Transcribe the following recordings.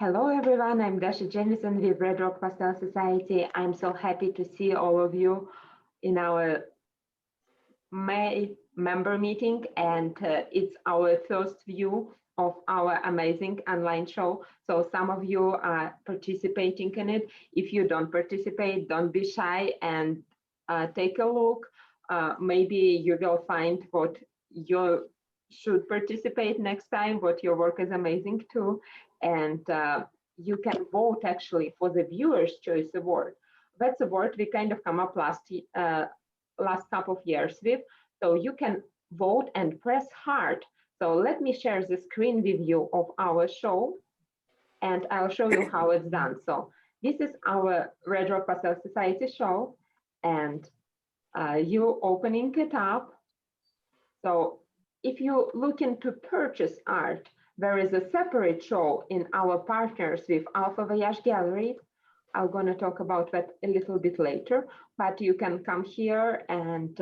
Hello everyone, I'm Dasha Jamison with Red Rock Pastel Society. I'm so happy to see all of you in our May member meeting, and it's our first view of our amazing online show. So some of you are participating in it. If you don't participate, don't be shy and take a look. Maybe you will find what you should participate next time, what your work is amazing too. And you can vote actually for the Viewer's Choice Award. That's award we kind of come up last couple of years with. So you can vote and press heart. So let me share the screen with you of our show, and I'll show you how it's done. So this is our Red Rock Pastel Society show, and you opening it up. So if you looking to purchase art, there is a separate show in our partners with Alpha Voyage Gallery. I'm going to talk about that a little bit later, but you can come here and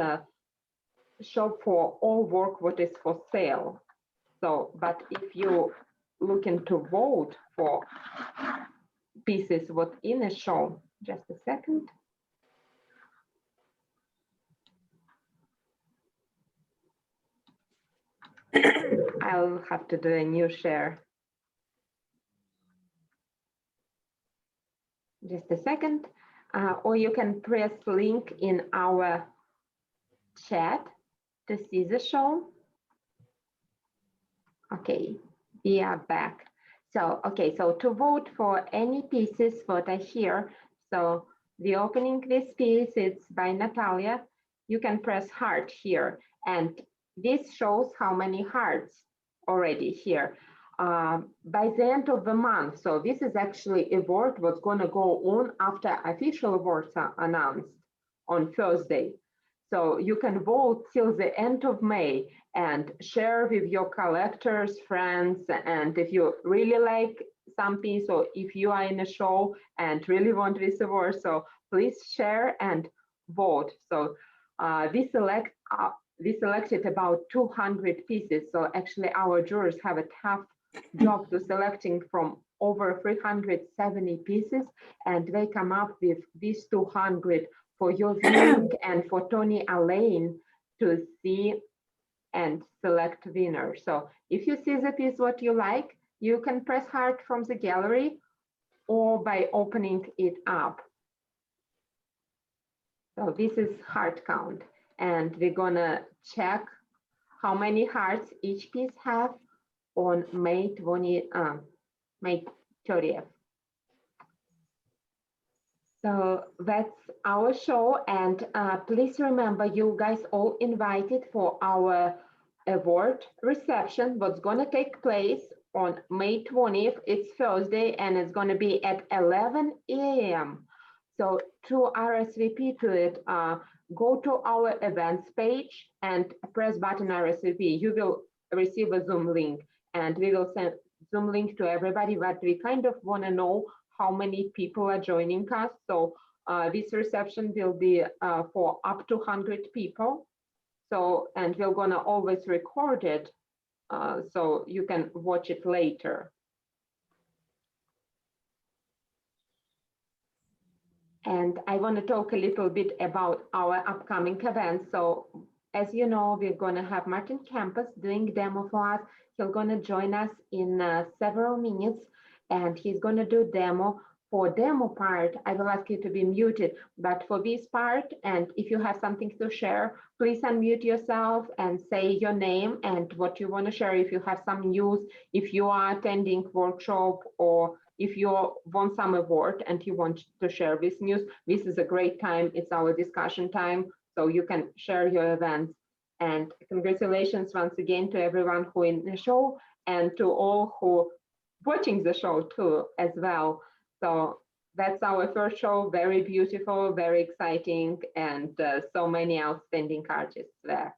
shop for all work what is for sale. So, but if you looking to vote for pieces what in a show, just a second. I'll have to do a new share. Just a second. Or you can press link in our chat to see the show. Okay, we are back. So, okay, so to vote for any pieces what I hear, so the opening this piece, it's by Natalia. You can press heart here, and this shows how many hearts already here. By the end of the month, so this is actually a award what's going to go on after official awards are announced on Thursday. So you can vote till the end of May and share with your collectors, friends, and if you really like some piece, or if you are in a show and really want this award, so please share and vote. So we selected about 200 pieces. So actually our jurors have a tough job to selecting from over 370 pieces, and they come up with these 200 for your viewing and for Tony Alain to see and select winner. So if you see the piece what you like, you can press heart from the gallery or by opening it up. So this is heart count, and we're gonna check how many hearts each piece have on May 30th. So that's our show, and please remember, you guys all invited for our award reception, what's going to take place on May 20th. It's Thursday, and it's going to be at 11 a.m. So to RSVP to it, go to our events page and press button RSVP. You will receive a Zoom link, and we will send Zoom link to everybody, but we kind of want to know how many people are joining us. So this reception will be for up to 100 people. So, and we're gonna always record it so you can watch it later. And I want to talk a little bit about our upcoming events. So as you know, we're going to have Martin Campos doing demo for us. He's going to join us in several minutes, and he's going to do demo. For demo part, I will ask you to be muted, but for this part, and if you have something to share, please unmute yourself and say your name and what you want to share. If you have some news, if you are attending workshop, or if you want some award and you want to share this news, this is a great time. It's our discussion time, so you can share your events. And congratulations once again to everyone who in the show, and to all who watching the show too as well. So that's our first show, very beautiful, very exciting, and so many outstanding artists there.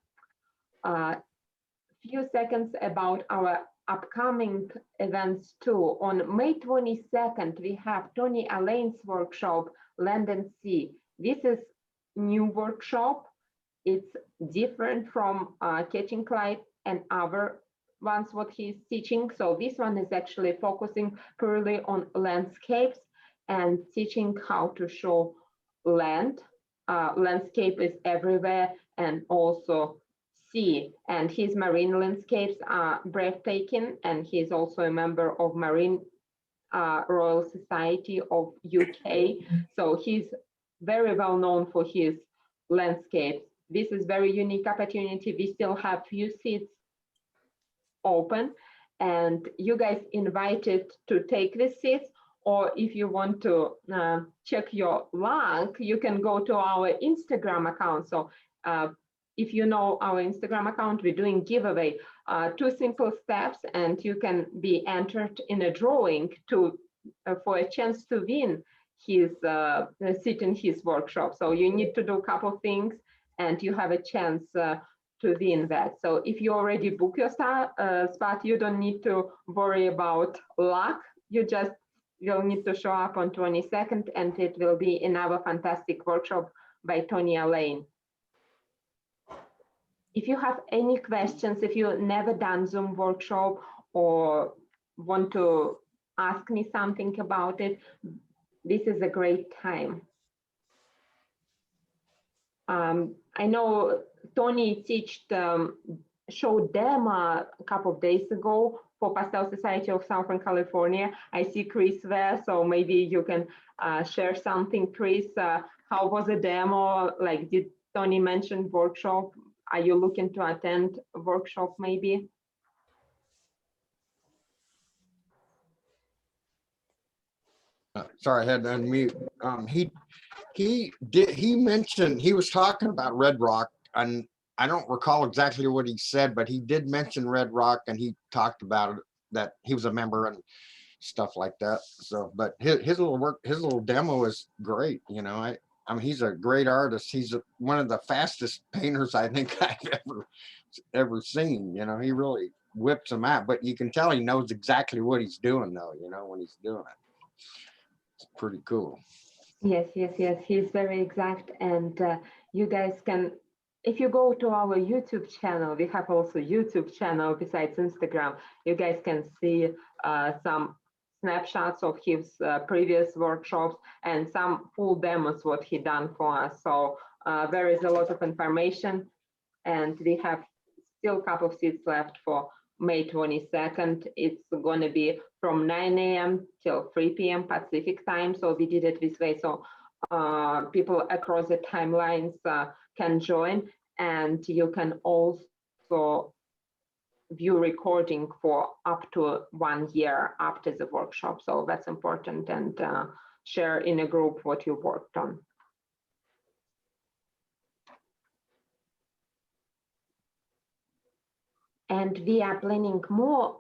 Few seconds about our upcoming events too. On May 22nd, we have Tony Alain's workshop, Land and Sea. This is new workshop. It's different from Catching Light and other ones what he's teaching. So this one is actually focusing purely on landscapes and teaching how to show land. Landscape is everywhere, and also sea. And his marine landscapes are breathtaking, and he's also a member of Marine Royal Society of UK. So he's very well known for his landscapes. This is very unique opportunity. We still have few seats open, and you guys invited to take the seats, or if you want to check your luck, you can go to our Instagram account. So if you know our Instagram account, we're doing giveaway, 2 simple steps, and you can be entered in a drawing to for a chance to win his seat in his workshop. So you need to do a couple of things, and you have a chance to win that. So if you already book your spot, you don't need to worry about luck. You'll need to show up on 22nd, and it will be another fantastic workshop by Tony Alain. If you have any questions, if you've never done Zoom workshop or want to ask me something about it, this is a great time. I know Tony showed demo a couple of days ago for Pastel Society of Southern California. I see Chris there, so maybe you can share something. Chris, how was the demo? Like, did Tony mention workshop? Are you looking to attend a workshop maybe? Sorry, I had to unmute. He mentioned, he was talking about Red Rock, and I don't recall exactly what he said, but he did mention Red Rock, and he talked about it, that he was a member and stuff like that. So, but his little demo is great. You know, I mean, he's a great artist. He's one of the fastest painters I think I've ever seen. You know, he really whips them out, but you can tell he knows exactly what he's doing though, you know, when he's doing it. It's pretty cool. Yes, yes, yes. He's very exact. And you guys can, if you go to our YouTube channel, we have also YouTube channel besides Instagram. You guys can see some snapshots of his previous workshops and some full demos what he done for us. So there is a lot of information, and we have still a couple of seats left for May 22nd. It's going to be from 9 a.m. till 3 p.m. Pacific time. So we did it this way. So people across the timelines can join, and you can also view recording for up to 1 year after the workshop. So that's important, and share in a group what you worked on. And we are planning more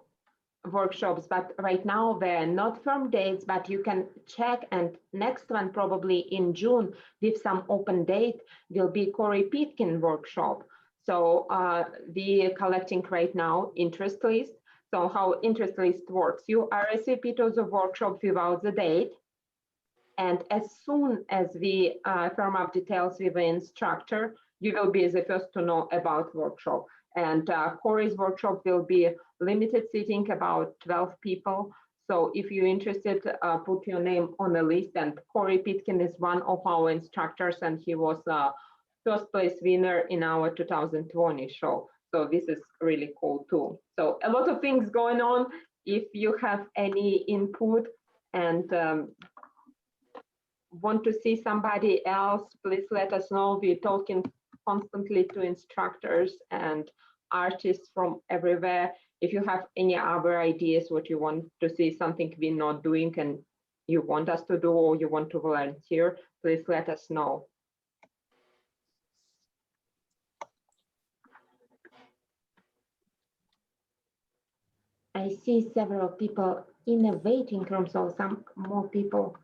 workshops, but right now they're not firm dates, but you can check. And next one, probably in June, with some open date, will be Corey Pitkin workshop. So we are collecting right now interest list. So how interest list works, you RSVP to the workshop without the date. And as soon as we firm up details with the instructor, you will be the first to know about workshop. And Corey's workshop will be limited seating, about 12 people. So if you're interested, put your name on the list. And Corey Pitkin is one of our instructors, and he was first place winner in our 2020 show. So this is really cool too. So a lot of things going on. If you have any input and want to see somebody else, please let us know. We're talking constantly to instructors and artists from everywhere. If you have any other ideas, what you want to see, something we're not doing and you want us to do, or you want to volunteer, please let us know. I see several people in a waiting room, so some more people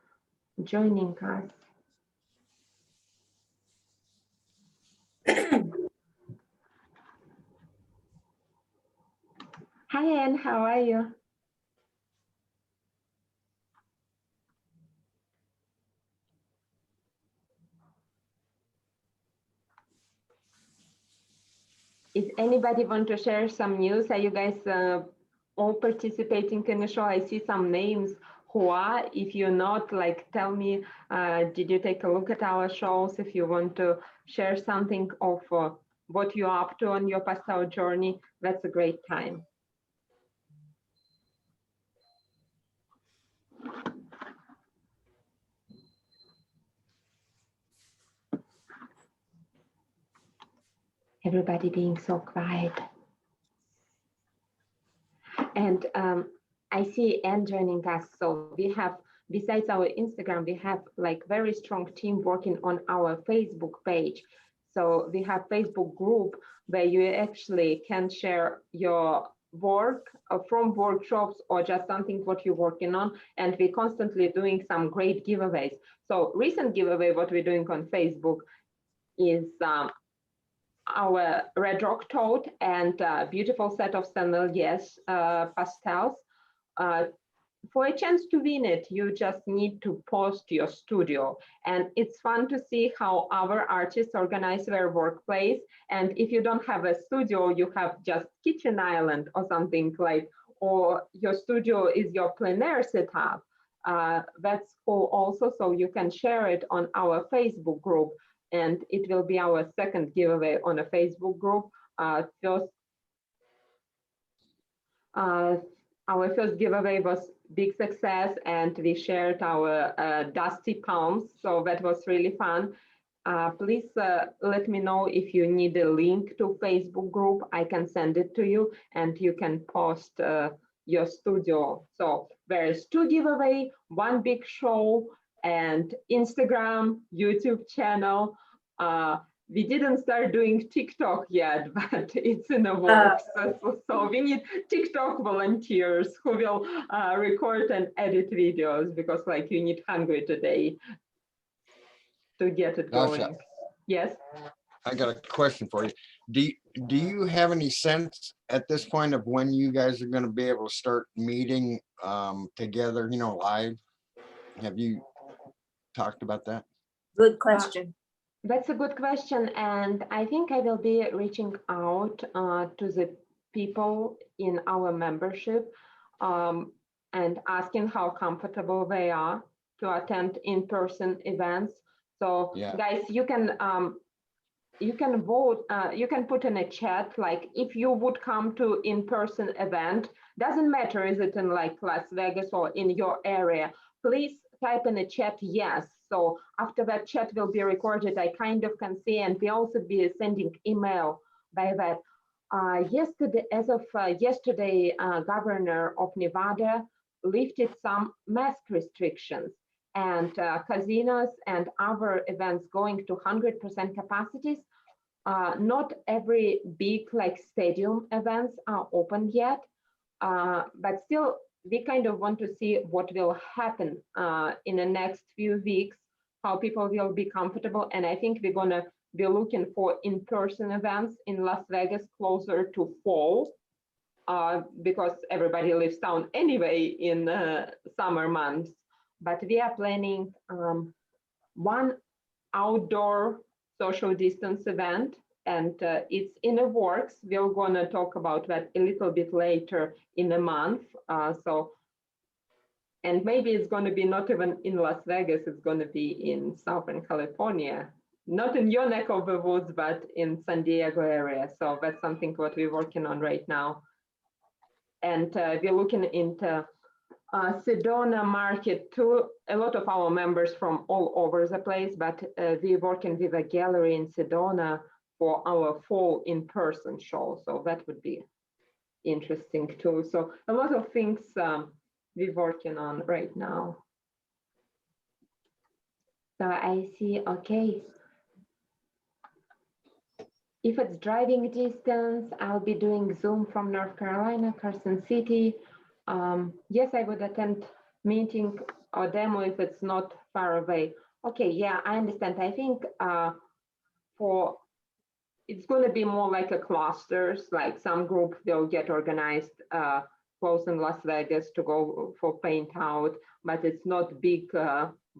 joining us. Hi, Anne, how are you? Is anybody want to share some news? Are you guys all participating in the show? I see some names who are. If you're not, like, tell me, did you take a look at our shows? If you want to share something of what you're up to on your Pastel journey, that's a great time. Everybody being so quiet. And I see Anne joining us. So we have, besides our Instagram, we have like very strong team working on our Facebook page. So we have Facebook group where you actually can share your work from workshops or just something what you're working on. And we're constantly doing some great giveaways. So recent giveaway, what we're doing on Facebook is our red rock tote and beautiful set of Yes pastels. For a chance to win it, you just need to post your studio. And it's fun to see how our artists organize their workplace. And if you don't have a studio, you have just kitchen island or something like, or your studio is your plein air setup. That's cool also. So you can share it on our Facebook group. And it will be our second giveaway on a Facebook group. Our first giveaway was big success, and we shared our dusty palms, so that was really fun. Please let me know if you need a link to Facebook group. I can send it to you, and you can post your studio. So there's 2 giveaway, 1 big show, and Instagram, YouTube channel. We didn't start doing TikTok yet, but it's in the works. So we need TikTok volunteers who will record and edit videos, because like you need 100 a day to get it going. Gotcha. Yes. I got a question for you. Do you have any sense at this point of when you guys are going to be able to start meeting together, you know, live? Have you talked about that? Good question. That's a good question. And I think I will be reaching out to the people in our membership and asking how comfortable they are to attend in-person events. So Yeah. guys, you can vote, you can put in a chat, like if you would come to in-person event, doesn't matter, is it in like Las Vegas or in your area, please type in a chat yes. So after that chat will be recorded, I kind of can see, and we also be sending email by that. Yesterday, as of yesterday, Governor of Nevada lifted some mask restrictions, and casinos and other events going to 100% capacities. Not every big like stadium events are open yet, but still we kind of want to see what will happen in the next few weeks, how people will be comfortable. And I think we're gonna be looking for in-person events in Las Vegas closer to fall, because everybody leaves town anyway in summer months. But we are planning 1 outdoor social distance event, and it's in the works. We're gonna talk about that a little bit later in the month. And maybe it's gonna be not even in Las Vegas, it's gonna be in Southern California, not in your neck of the woods, but in San Diego area. So that's something what we're working on right now. And we're looking into Sedona market too. A lot of our members from all over the place, but we're working with a gallery in Sedona for our fall in-person show. So that would be interesting too. So a lot of things we're working on right now. So I see, okay. If it's driving distance, I'll be doing Zoom from North Carolina, Carson City. Yes, I would attend meeting or demo if it's not far away. Okay, yeah, I understand. I think it's going to be more like a clusters, like some group will get organized close in Las Vegas to go for paint out, but it's not big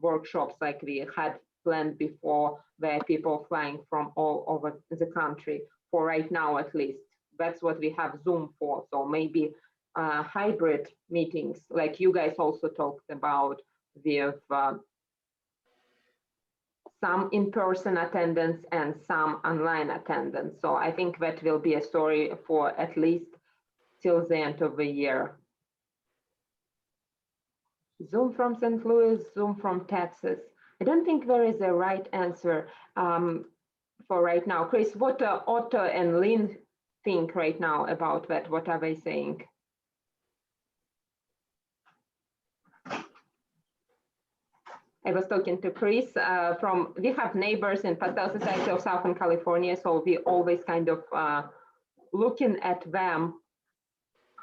workshops like we had planned before, where people flying from all over the country. for right now at least. That's what we have Zoom for. So maybe hybrid meetings, like you guys also talked about, with some in-person attendance and some online attendance. So I think that will be a story for at least till the end of the year. Zoom from St. Louis, Zoom from Texas. I don't think there is a right answer for right now. Chris, what Otto and Lynn think right now about that? What are they saying? I was talking to Chris we have neighbors in Pastel Society of Southern California, so we always kind of looking at them,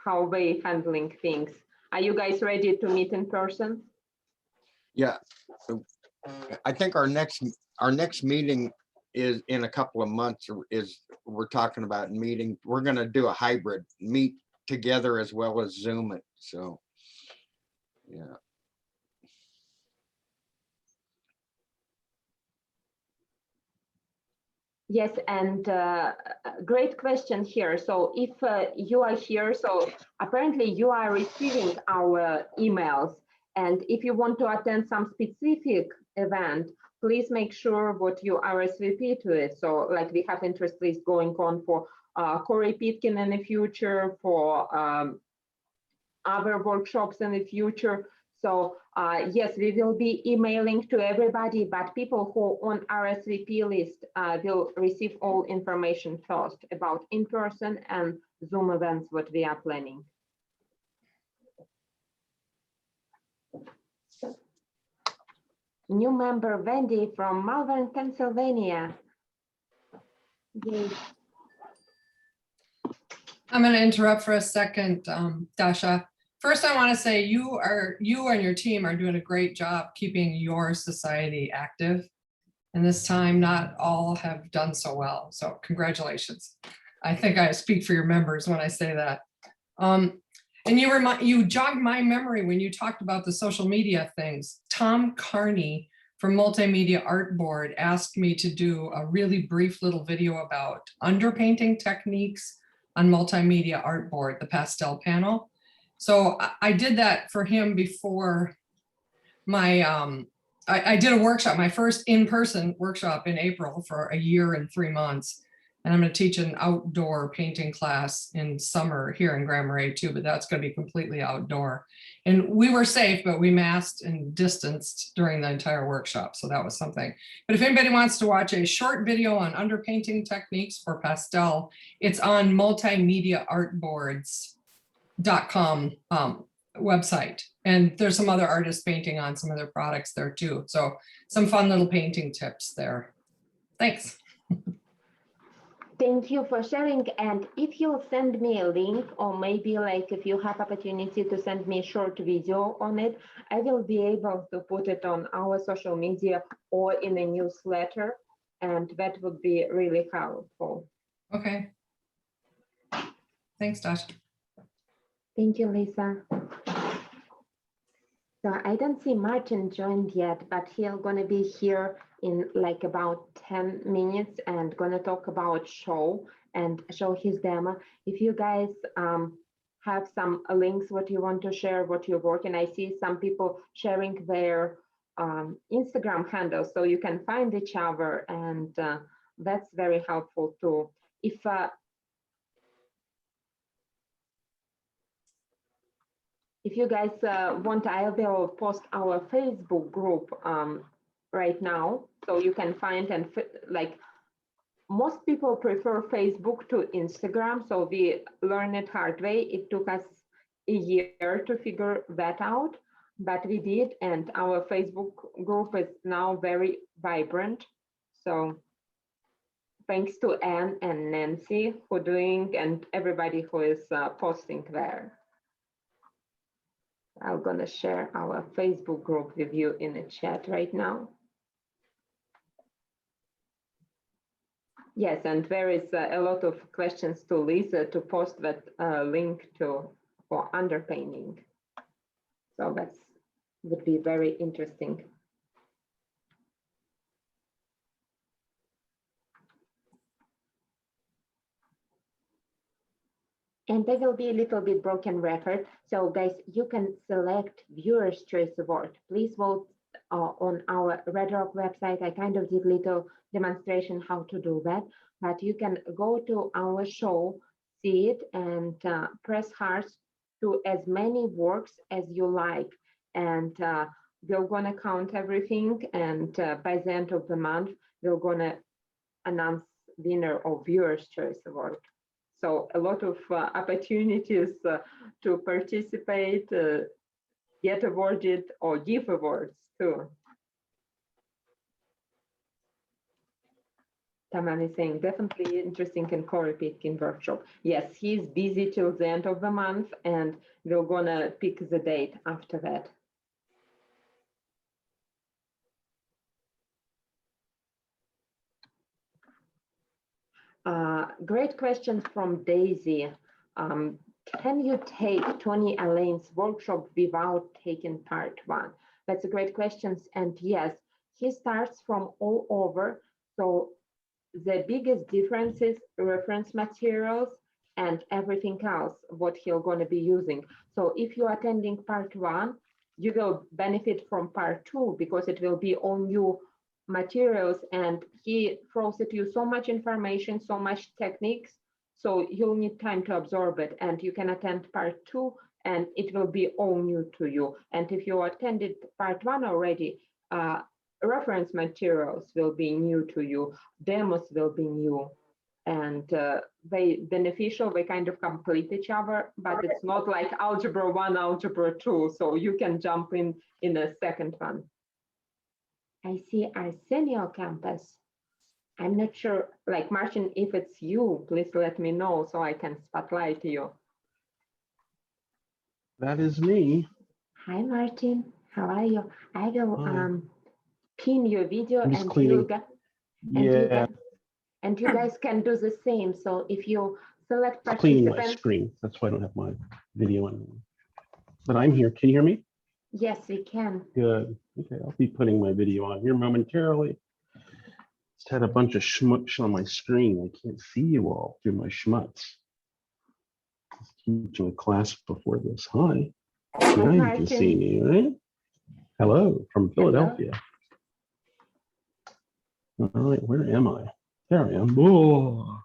how they handling things. Are you guys ready to meet in person? Yeah, I think our next meeting is in a couple of months. We're talking about meeting. We're going to do a hybrid, meet together as well as Zoom it. So, yeah. Yes, and great question here. So if you are here, so apparently you are receiving our emails, and if you want to attend some specific event, please make sure what you RSVP to it. So like we have interest list going on for Corey Pitkin in the future, for other workshops in the future. So yes, we will be emailing to everybody, but people who on RSVP list will receive all information first about in-person and Zoom events, what we are planning. New member Wendy from Malvern, Pennsylvania. Yay. I'm going to interrupt for a second, Dasha. First, I want to say you and your team are doing a great job keeping your society active. And this time, not all have done so well. So congratulations. I think I speak for your members when I say that. And you jogged my memory when you talked about the social media things. Tom Carney from Multimedia Art Board asked me to do a really brief little video about underpainting techniques on Multimedia Art Board, the Pastel panel. So I did that for him before my, I did a workshop, my first in-person workshop in April for a year and 3 months. And I'm going to teach an outdoor painting class in summer here in Grand Marais too, but that's going to be completely outdoor. And we were safe, but we masked and distanced during the entire workshop. So that was something. But if anybody wants to watch a short video on underpainting techniques for pastel, it's on multimediaartboards.com website. And there's some other artists painting on some of their products there too. So some fun little painting tips there. Thanks. Thank you for sharing. And if you send me a link, or maybe like if you have opportunity to send me a short video on it, I will be able to put it on our social media or in a newsletter. And that would be really helpful. Okay. Thanks, Dasha. Thank you, Lisa. So I don't see Martin joined yet, but he's going to be here in like about 10 minutes and going to talk about show and show his demo. If you guys have some links, what you want to share, what you're working, I see some people sharing their Instagram handles, so you can find each other, and that's very helpful too. If you guys want, I will post our Facebook group right now, so you can find, and like most people prefer Facebook to Instagram, so we learned it hard way. It took us a year to figure that out, but we did, and our Facebook group is now very vibrant. So thanks to Anne and Nancy for doing, and everybody who is posting there. I'm going to share our Facebook group with you in the chat right now. Yes, and there is a lot of questions to Lisa to post that link to for underpainting. So that would be very interesting. And there will be a little bit broken record. So guys, you can select viewer's choice award. Please vote on our Red Rock website. I kind of did little demonstration how to do that, but you can go to our show, see it, and press hearts to as many works as you like. And we're gonna count everything, and by the end of the month, we're gonna announce winner of Viewer's Choice Award. So a lot of opportunities to participate, get awarded, or give awards too. Taman is saying definitely interesting and core picking workshop. Yes, he's busy till the end of the month, and we're gonna pick the date after that. Great question from Daisy. Can you take Tony Alain's workshop without taking part one? That's a great question. And yes, he starts from all over. So the biggest difference is reference materials and everything else, what he's going to be using. So if you're attending part one, you will benefit from part two because it will be all new materials, and he throws at you so much information, so much techniques, so you'll need time to absorb it, and you can attend part two and it will be all new to you. And if you attended part one already, reference materials will be new to you, demos will be new, and they beneficial, they kind of complete each other, but it's not like algebra 1, algebra 2, so you can jump in a second one. I see Arsenio Campos. I'm not sure, like Martin, if it's you, please let me know so I can spotlight you. That is me. Hi, Martin. How are you? I will pin your video, and you guys can do the same. So if you select Cleaning my participants. screen. That's why I don't have my video on. But I'm here. Can you hear me? Yes, we can. Good. Okay, I'll be putting my video on here momentarily. Just had a bunch of schmutz on my screen. I can't see you all through my schmutz. Just teaching a class before this. Hi. Now you can see me, right? Hello from Philadelphia. All right, where am I? There I am. Oh.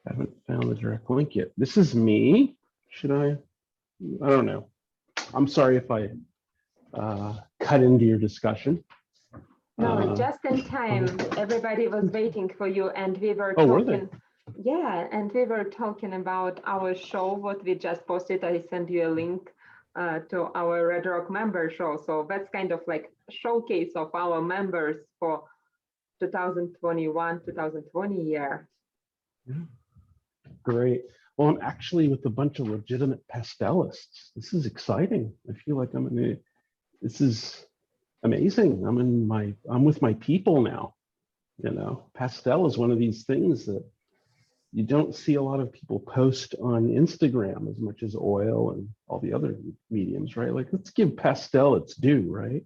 Haven't found the direct link yet. This is me. Should I don't know. I'm sorry if I cut into your discussion. No, just in time. Everybody was waiting for you, and we were talking. Were they? Yeah, and we were talking about our show, what we just posted. I sent you a link to our Red Rock member show. So that's kind of like showcase of our members for 2021, 2020 year. Yeah. Great. Well, I'm actually with a bunch of legitimate pastelists. This is exciting. I feel like this is amazing. I'm with my people now. You know, pastel is one of these things that you don't see a lot of people post on Instagram as much as oil and all the other mediums, right? Like, let's give pastel its due, right?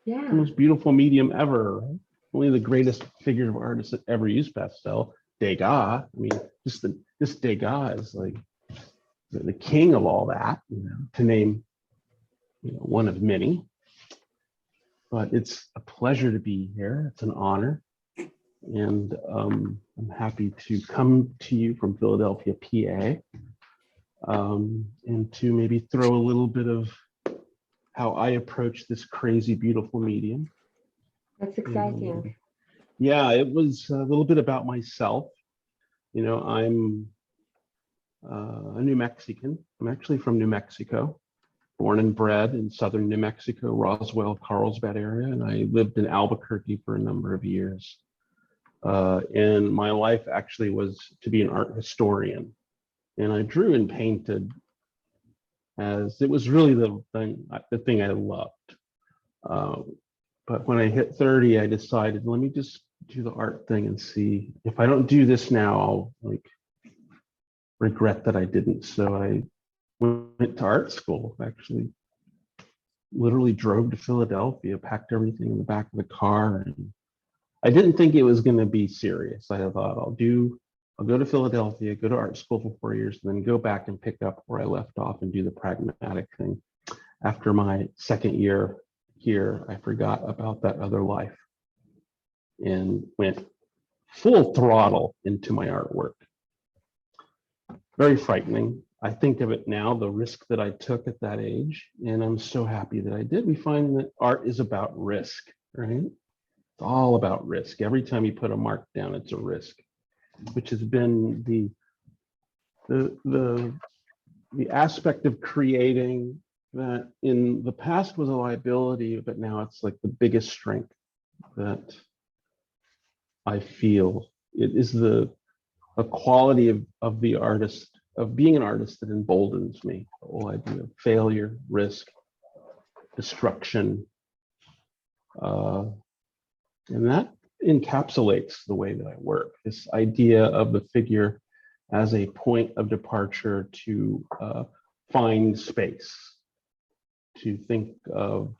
Yeah. It's the most beautiful medium ever, right? Only the greatest figurative artist that ever used pastel, Degas. I mean, this Degas is like the king of all that, you know, to name, you know, one of many. But it's a pleasure to be here. It's an honor. And I'm happy to come to you from Philadelphia, PA, and to maybe throw a little bit of how I approach this crazy, beautiful medium. That's exciting. Yeah, it was a little bit about myself. You know, I'm a New Mexican. I'm actually from New Mexico, born and bred in southern New Mexico, Roswell, Carlsbad area, and I lived in Albuquerque for a number of years. And my life actually was to be an art historian. And I drew and painted as it was really the thing I loved. But when I hit 30, I decided, let me just do the art thing and see if I don't do this now, I'll like regret that I didn't. So I went to art school, actually literally drove to Philadelphia, packed everything in the back of the car, and I didn't think it was going to be serious. I thought I'll do I'll go to Philadelphia, go to art school for 4 years, and then go back and pick up where I left off and do the pragmatic thing. After my second year here, I forgot about that other life and went full throttle into my artwork. Very frightening. I think of it now, the risk that I took at that age, and I'm so happy that I did. We find that art is about risk, right? It's all about risk. Every time you put a mark down, it's a risk, which has been the aspect of creating that in the past was a liability, but now it's like the biggest strength that I feel. It is a quality of the artist, of being an artist, that emboldens me. The whole idea of failure, risk, destruction, and that encapsulates the way that I work. This idea of the figure as a point of departure to find space, to think of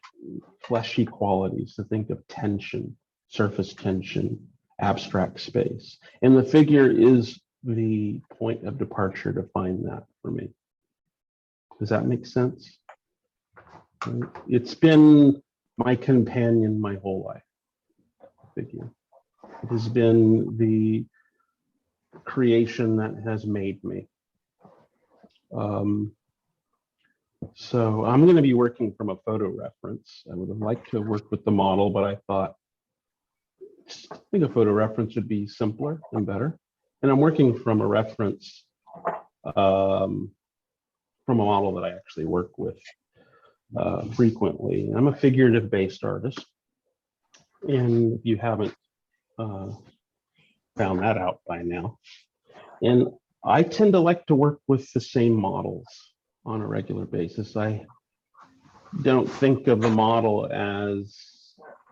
fleshy qualities, to think of tension, surface tension, abstract space. And the figure is the point of departure to find that for me. Does that make sense? It's been my companion my whole life, the figure. It has been the creation that has made me. So I'm going to be working from a photo reference. I would have liked to have worked with the model, but I thought, I think a photo reference would be simpler and better. And I'm working from a reference from a model that I actually work with frequently. I'm a figurative based artist. And if you haven't found that out by now. And I tend to like to work with the same models on a regular basis. I don't think of the model as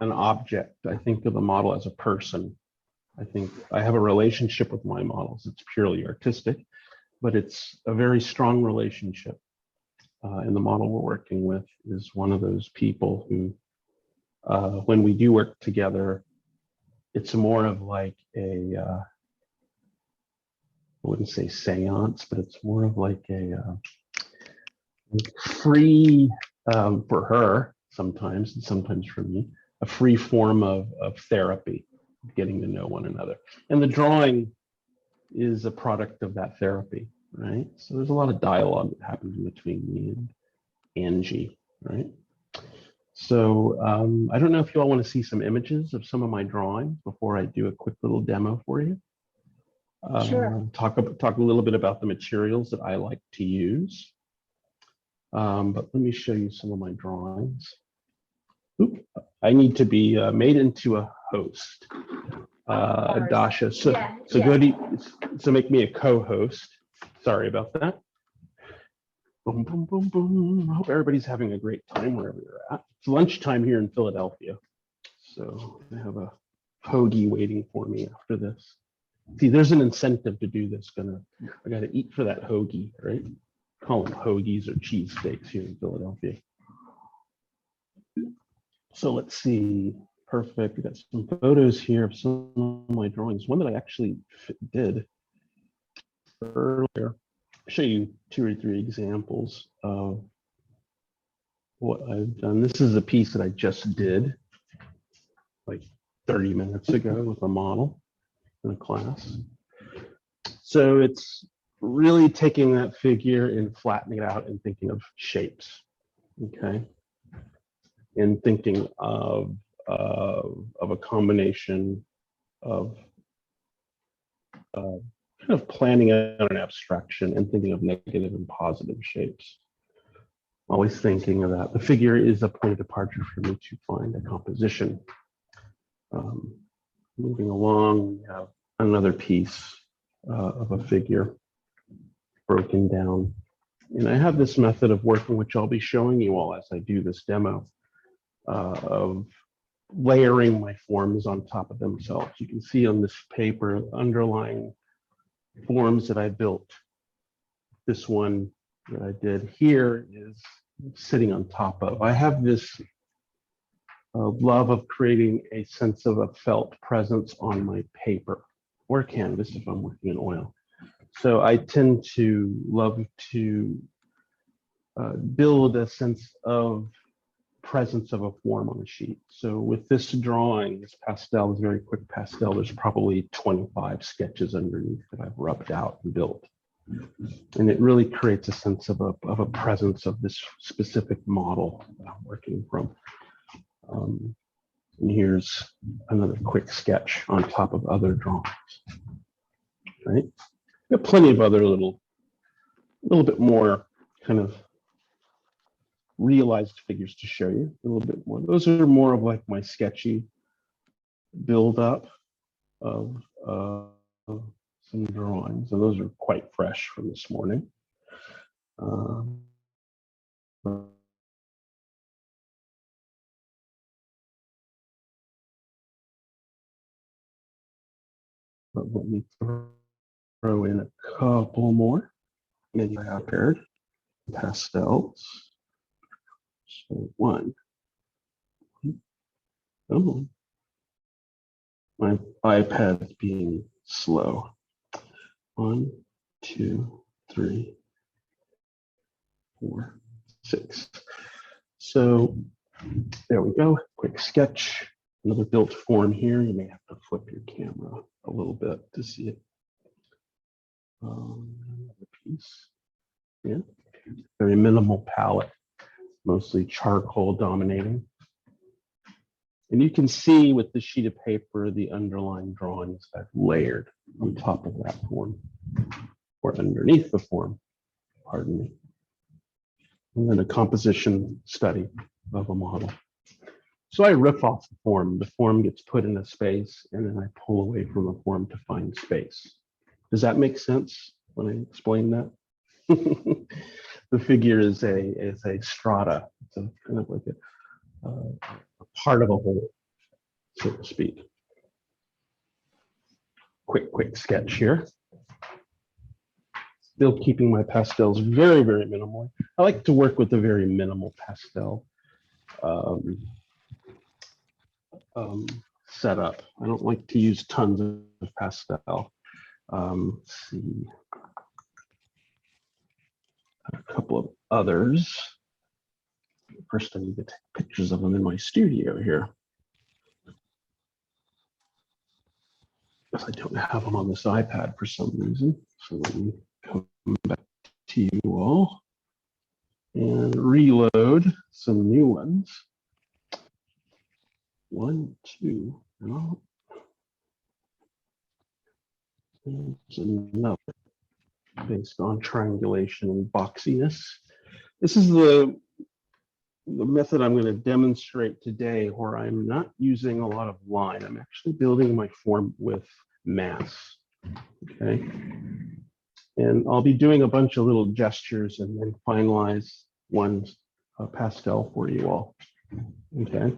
an object. I think of the model as a person. I think I have a relationship with my models. It's purely artistic, but it's a very strong relationship. And the model we're working with is one of those people who, when we do work together, it's more of like a, I wouldn't say seance, but it's more of like a free, for her sometimes, and sometimes for me, a free form of therapy, getting to know one another. And the drawing is a product of that therapy, right? So there's a lot of dialogue that happens between me and Angie, right? So I don't know if you all want to see some images of some of my drawings before I do a quick little demo for you. Sure. Talk a little bit about the materials that I like to use. But let me show you some of my drawings. Oop, I need to be made into a host, Dasha. So, so make me a co-host. Sorry about that. Boom, boom, boom, boom. I hope everybody's having a great time wherever you're at. It's lunchtime here in Philadelphia. So I have a hoagie waiting for me after this. See, there's an incentive to do this. I got to eat for that hoagie, right? Call them hoagies or cheesesteaks here in Philadelphia. So let's see. Perfect. We got some photos here of some of my drawings. One that I actually did earlier. I'll show you 2 or 3 examples of what I've done. This is a piece that I just did like 30 minutes ago with a model in a class. So it's really taking that figure and flattening it out and thinking of shapes, okay? And thinking of a combination of kind of planning out an abstraction and thinking of negative and positive shapes. Always thinking of that. The figure is a point of departure for me to find a composition. Moving along, we have another piece of a figure broken down. And I have this method of working, which I'll be showing you all as I do this demo, of layering my forms on top of themselves. You can see on this paper underlying forms that I built. This one that I did here is sitting on top of. I have this love of creating a sense of a felt presence on my paper. or canvas if I'm working in oil. So I tend to love to build a sense of presence of a form on a sheet. So with this drawing, this pastel is very quick pastel. There's probably 25 sketches underneath that I've rubbed out and built. And it really creates a sense of a presence of this specific model that I'm working from. And here's another quick sketch on top of other drawings, right? Got plenty of other little bit more kind of realized figures to show you a little bit more. Those are more of like my sketchy build up of some drawings, and those are quite fresh from this morning. But let me throw in a couple more. Maybe I paired pastels. So one. Oh, my iPad being slow. 1, 2, 3, 4, 6. So there we go. Quick sketch. Another built form here. You may have to flip your camera a little bit to see it. Another piece. Yeah. Very minimal palette, mostly charcoal dominating. And you can see with the sheet of paper the underlying drawings I've layered on top of that form, or underneath the form, pardon me. And then a composition study of a model. So I riff off the form gets put in a space, and then I pull away from the form to find space. Does that make sense when I explain that? The figure is a strata. It's a kind of like a part of a whole, so to speak. Quick sketch here. Still keeping my pastels very, very minimal. I like to work with a very minimal pastel setup. I don't like to use tons of pastel. Let's see. A couple of others. First, I need to take pictures of them in my studio here, because I don't have them on this iPad for some reason. So let me come back to you all and reload some new ones. 1, 2, no. There's another based on triangulation and boxiness. This is the method I'm going to demonstrate today, where I'm not using a lot of line. I'm actually building my form with mass. Okay. And I'll be doing a bunch of little gestures and then finalize one pastel for you all. Okay.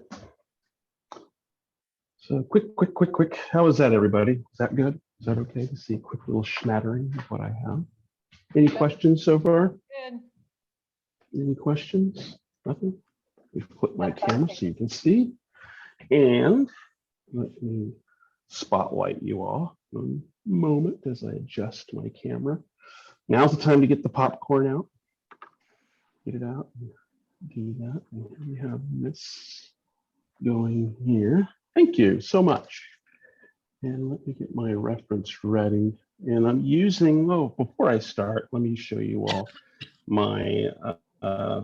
So quick. How is that, everybody? Is that good? Is that okay to see a quick little smattering of what I have? Any questions so far? Good. Any questions? Nothing? We flip my camera so you can see. And let me spotlight you all for a moment as I adjust my camera. Now's the time to get the popcorn out. Get it out. Do that. And we have this going here. Thank you so much. And let me get my reference ready. And I'm using, before I start, let me show you all my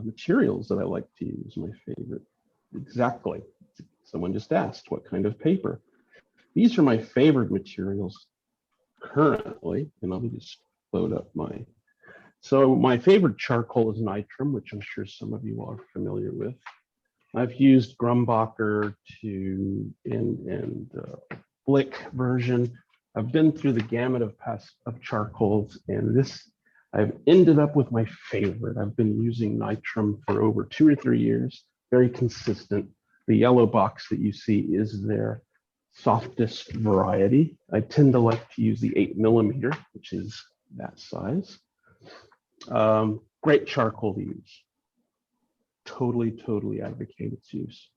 materials that I like to use, my favorite. Exactly. Someone just asked what kind of paper. These are my favorite materials currently. And let me just load up my. So my favorite charcoal is nitrum, which I'm sure some of you are familiar with. I've used Grumbacher and Blick version. I've been through the gamut of charcoals, and this I've ended up with my favorite. I've been using nitrum for over 2 or 3 years, very consistent. The yellow box that you see is their softest variety. I tend to like to use the 8mm, which is that size. Great charcoal to use. Totally advocate its use.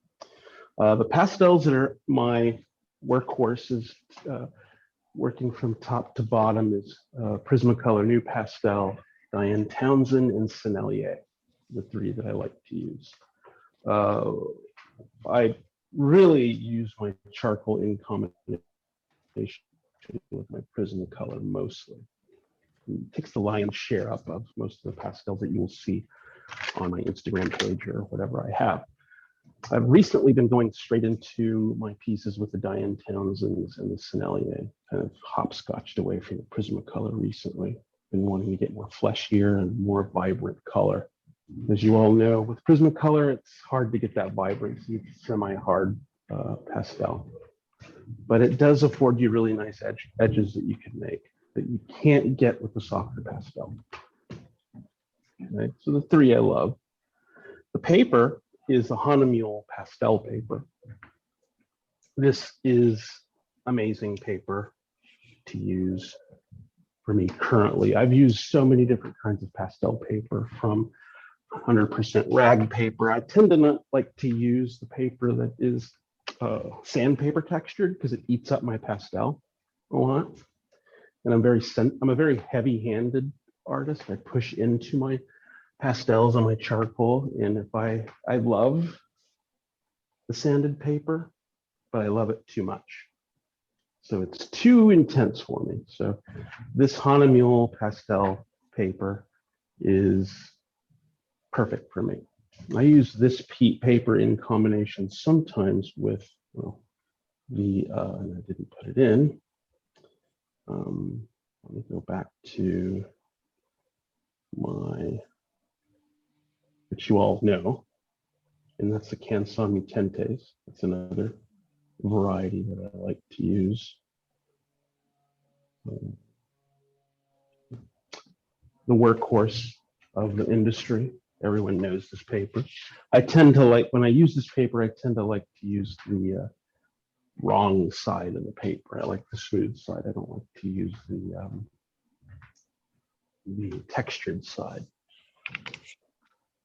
The pastels that are my workhorses working from top to bottom is Prismacolor, New Pastel, Diane Townsend, and Sennelier, the three that I like to use. I really use my charcoal in combination with my Prismacolor mostly. It takes the lion's share up of most of the pastels that you will see on my Instagram page or whatever I have. I've recently been going straight into my pieces with the Diane Townsends and the Sennelier, kind of hopscotched away from the Prismacolor recently. Been wanting to get more fleshier and more vibrant color. As you all know, with Prismacolor, it's hard to get that vibrancy. It's semi-hard pastel, but it does afford you really nice edges that you can make that you can't get with the softer pastel. Okay, so the three I love. The paper is a Mule pastel paper. This is amazing paper to use for me currently. I've used so many different kinds of pastel paper, from 100% rag paper. I tend to not like to use the paper that is sandpaper textured because it eats up my pastel a lot. And I'm a very heavy-handed artist. I push into my pastels on my charcoal, and if I love the sanded paper, but I love it too much. So it's too intense for me. So this Mule pastel paper is perfect for me. I use this paper in combination sometimes with, well, and I didn't put it in. Let me go back to which you all know, and that's the Canson Mutentes. That's another variety that I like to use. The workhorse of the industry. Everyone knows this paper. I tend to like, when I use this paper, I tend to like to use the wrong side of the paper. I like the smooth side. I don't like to use the textured side.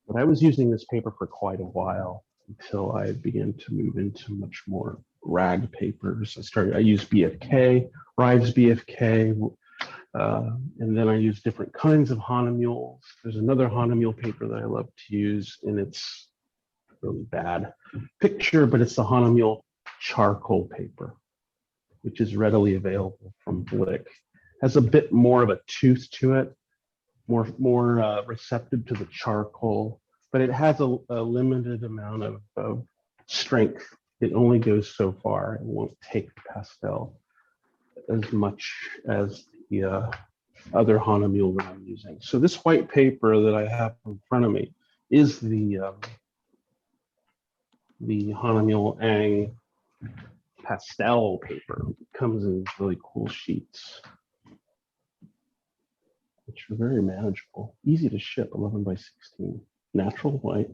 But I was using this paper for quite a while until I began to move into much more rag papers. I used BFK, Rives BFK, and then I use different kinds of Mules. There's another Mule paper that I love to use, and it's really bad picture, but it's the Mule charcoal paper, which is readily available from Blick. Has a bit more of a tooth to it, more receptive to the charcoal, but it has a limited amount of strength. It only goes so far. It won't take the pastel as much as the other Mule that I'm using. So this white paper that I have in front of me is the Mule Ang pastel paper. It comes in really cool sheets, which are very manageable, easy to ship, 11 by 16, natural white,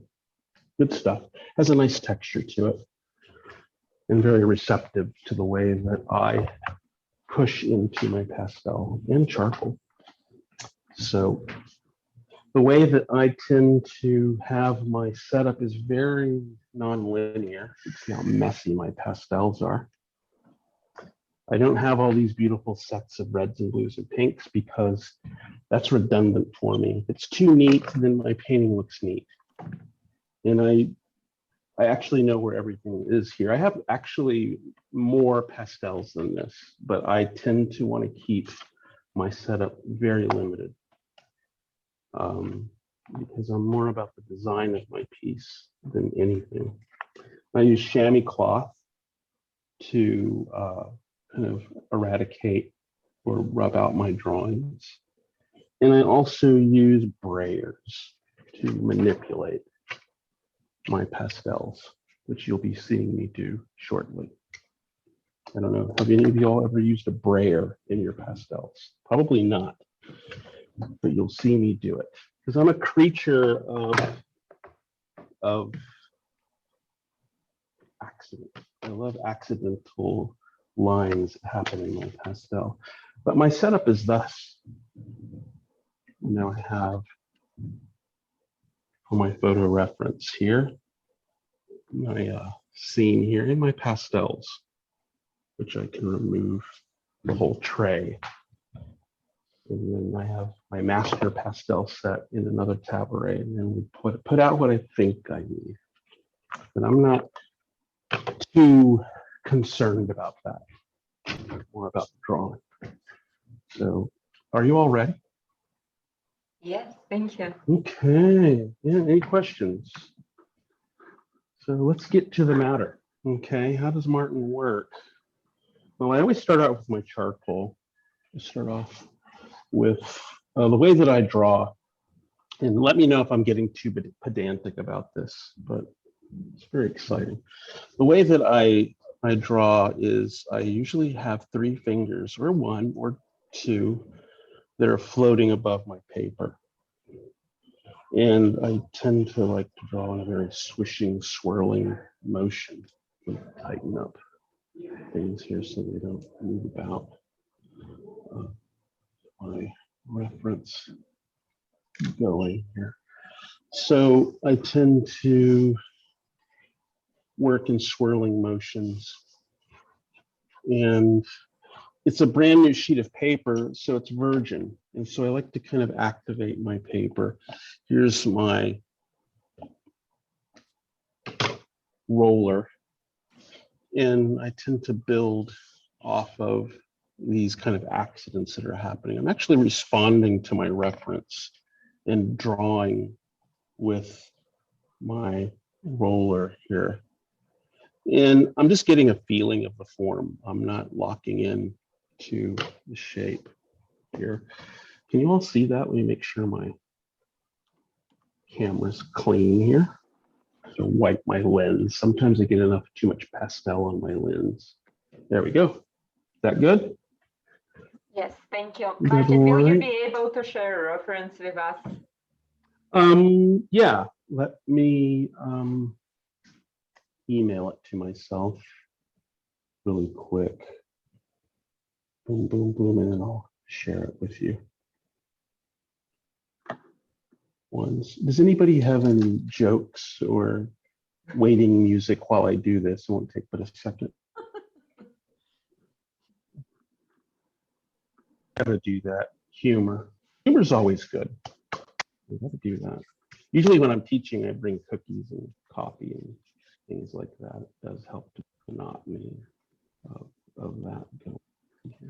good stuff. Has a nice texture to it and very receptive to the way that I push into my pastel and charcoal. So the way that I tend to have my setup is very non-linear. You see how messy my pastels are. I don't have all these beautiful sets of reds and blues and pinks because that's redundant for me. If it's too neat, then my painting looks neat. And I actually know where everything is here. I have actually more pastels than this, but I tend to want to keep my setup very limited because I'm more about the design of my piece than anything. I use chamois cloth to kind of eradicate or rub out my drawings. And I also use brayers to manipulate my pastels, which you'll be seeing me do shortly. I don't know, have any of you all ever used a brayer in your pastels? Probably not, but you'll see me do it because I'm a creature of accident. I love accidental lines happening in my pastel, but my setup is thus. Now I have for my photo reference here, my scene here in my pastels, which I can remove the whole tray. And then I have my master pastel set in another tabouret, and then we put out what I think I need. But I'm not too concerned about that. More about the drawing. So, are you all ready? Yes, thank you. Okay. Yeah. Any questions? So let's get to the matter. Okay. How does Martin work? Well, I always start out with my charcoal. I start off with the way that I draw, and let me know if I'm getting too pedantic about this, but it's very exciting. The way that I draw is I usually have 3 fingers, or 1 or 2, that are floating above my paper. And I tend to like to draw in a very swishing, swirling motion. Tighten up things here so they don't move about. My reference going here. So I tend to work in swirling motions. And it's a brand new sheet of paper, so it's virgin. And so I like to kind of activate my paper. Here's my roller. And I tend to build off of these kind of accidents that are happening. I'm actually responding to my reference and drawing with my roller here. And I'm just getting a feeling of the form. I'm not locking in to the shape here. Can you all see that? Let me make sure my camera's clean here. So wipe my lens. Sometimes I get too much pastel on my lens. There we go. Is that good? Yes, thank you. Good Martin, will you one. be able to share a reference with us? Yeah, let me email it to myself really quick. Boom, boom, boom, and then I'll share it with you. Does anybody have any jokes or waiting music while I do this? It won't take but a second. Gotta do that. Humor. Humor's always good. We gotta do that. Usually when I'm teaching, I bring cookies and coffee and things like that. It does help to monotony of that.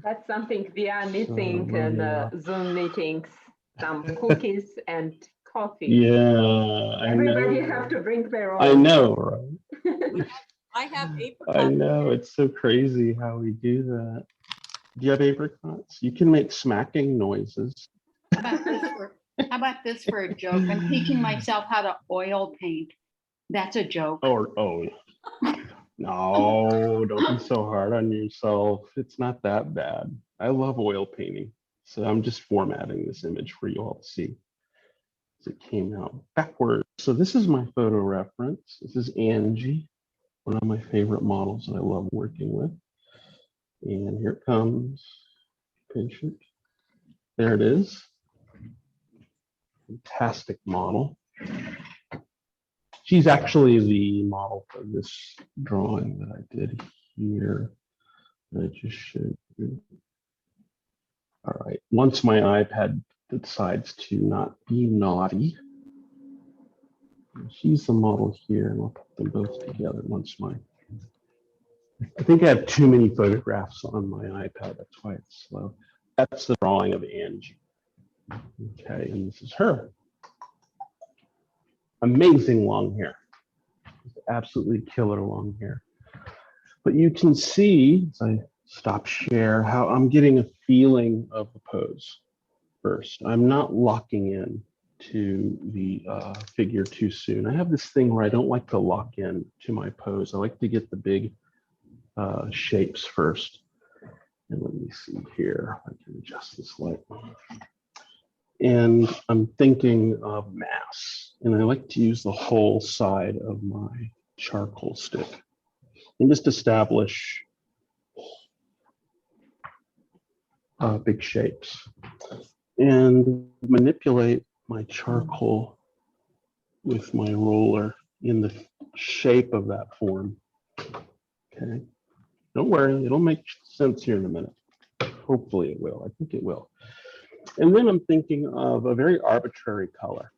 That's something we are missing So, in yeah. Zoom meetings, some cookies and coffee. Yeah, I Everybody know. have to bring their own. I know, right? I have apricots. I know, it's so crazy how we do that. Do you have apricots? You can make smacking noises. How about this for a joke? I'm teaching myself how to oil paint. That's a joke. Oh, no, don't be so hard on yourself. It's not that bad. I love oil painting. So I'm just formatting this image for you all to see. It came out backwards. So this is my photo reference. This is Angie, one of my favorite models that I love working with. And here it comes. Pinch it. There it is. Fantastic model. She's actually the model for this drawing that I did here. I just showed you. All right. Once my iPad decides to not be naughty, she's the model here, and I'll put them both together once I think I have too many photographs on my iPad. That's why it's slow. That's the drawing of Angie. Okay, and this is her. Amazing long hair. Absolutely killer long hair. But you can see, as I stop share, how I'm getting a feeling of the pose first. I'm not locking in to the figure too soon. I have this thing where I don't like to lock in to my pose. I like to get the big shapes first. And let me see here, I can adjust this light. And I'm thinking of mass, and I like to use the whole side of my charcoal stick and just establish big shapes and manipulate my charcoal with my roller in the shape of that form. Okay, don't worry, it'll make sense here in a minute. Hopefully it will. I think it will. And then I'm thinking of a very arbitrary color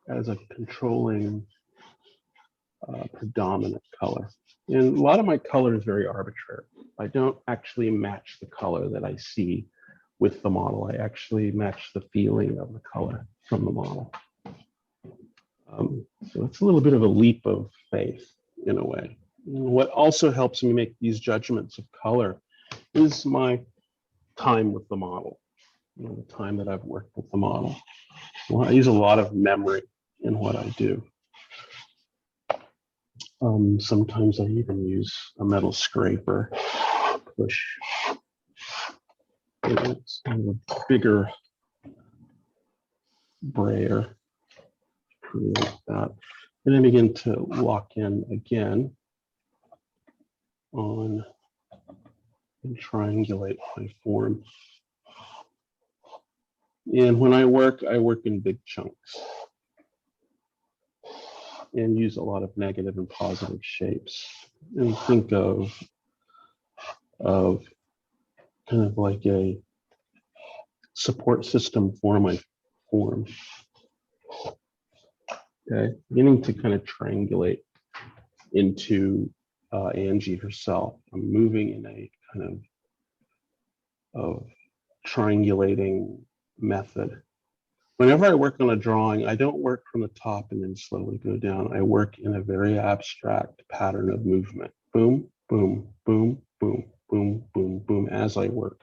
as a controlling predominant color. And a lot of my color is very arbitrary. I don't actually match the color that I see with the model. I actually match the feeling of the color from the model. So it's a little bit of a leap of faith in a way. And what also helps me make these judgments of color is my time with the model, the time that I've worked with the model. Well, I use a lot of memory in what I do. Sometimes I even use a metal scraper, push. It's kind of a bigger brayer, create that. And then begin to lock in again on and triangulate my form. And when I work in big chunks and use a lot of negative and positive shapes, and think of kind of like a support system for my form. Okay, beginning to kind of triangulate into Angie herself. I'm moving in a kind of triangulating method. Whenever I work on a drawing, I don't work from the top and then slowly go down. I work in a very abstract pattern of movement. Boom, boom, boom, boom, boom, boom, boom, as I work.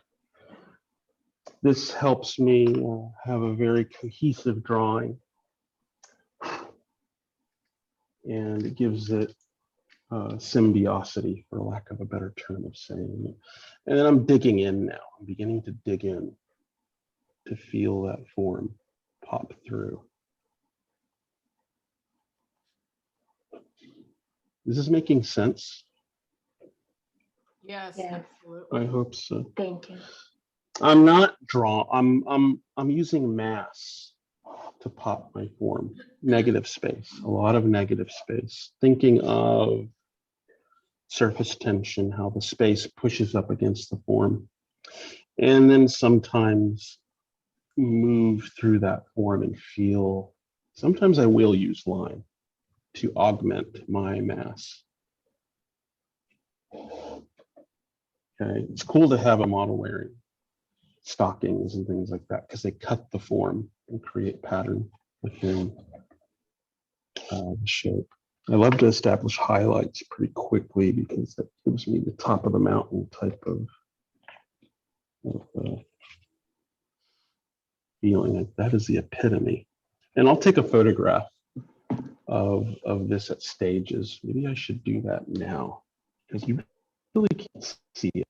This helps me have a very cohesive drawing, and it gives it symbiosity, for lack of a better term of saying it. And then I'm digging in now. I'm beginning to dig in to feel that form pop through. Is this making sense? Yes, Yes. absolutely. I hope so. Thank you. I'm not I'm using mass to pop my form. Negative space, a lot of negative space. Thinking of surface tension, how the space pushes up against the form. And then sometimes move through that form and feel, sometimes I will use line to augment my mass. Okay, it's cool to have a model wearing stockings and things like that because they cut the form and create pattern within the shape. I love to establish highlights pretty quickly because that gives me the top of the mountain type of feeling. Like that is the epitome. And I'll take a photograph of this at stages. Maybe I should do that now because you really can't see it